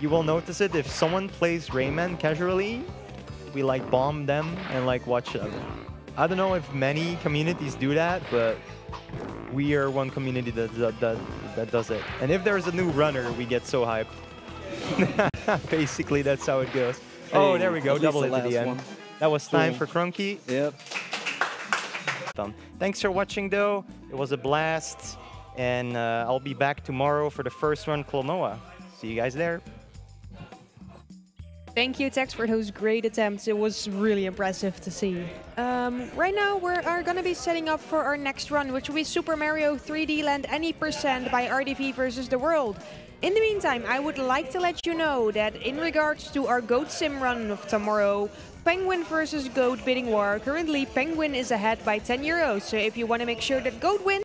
You will notice it if someone plays Rayman casually, we like bomb them and like watch them. I don't know if many communities do that, but we are one community that does it. And if there's a new runner, we get so hyped. Basically, that's how it goes. Oh, there we go. At least Double the hit at the last end. one. That was time Boom. for Crunky. Yep. Done. Thanks for watching, though. It was a blast. And I'll be back tomorrow for the first run, Klonoa. See you guys there. Thank you, Tex, for those great attempts. It was really impressive to see. Right now, we are going to be setting up for our next run, which will be Super Mario 3D Land Any Percent by RDV versus the World. In the meantime, I would like to let you know that in regards to our Goat Sim run of tomorrow, Penguin versus Goat bidding war, currently Penguin is ahead by €10. So if you want to make sure that Goat wins,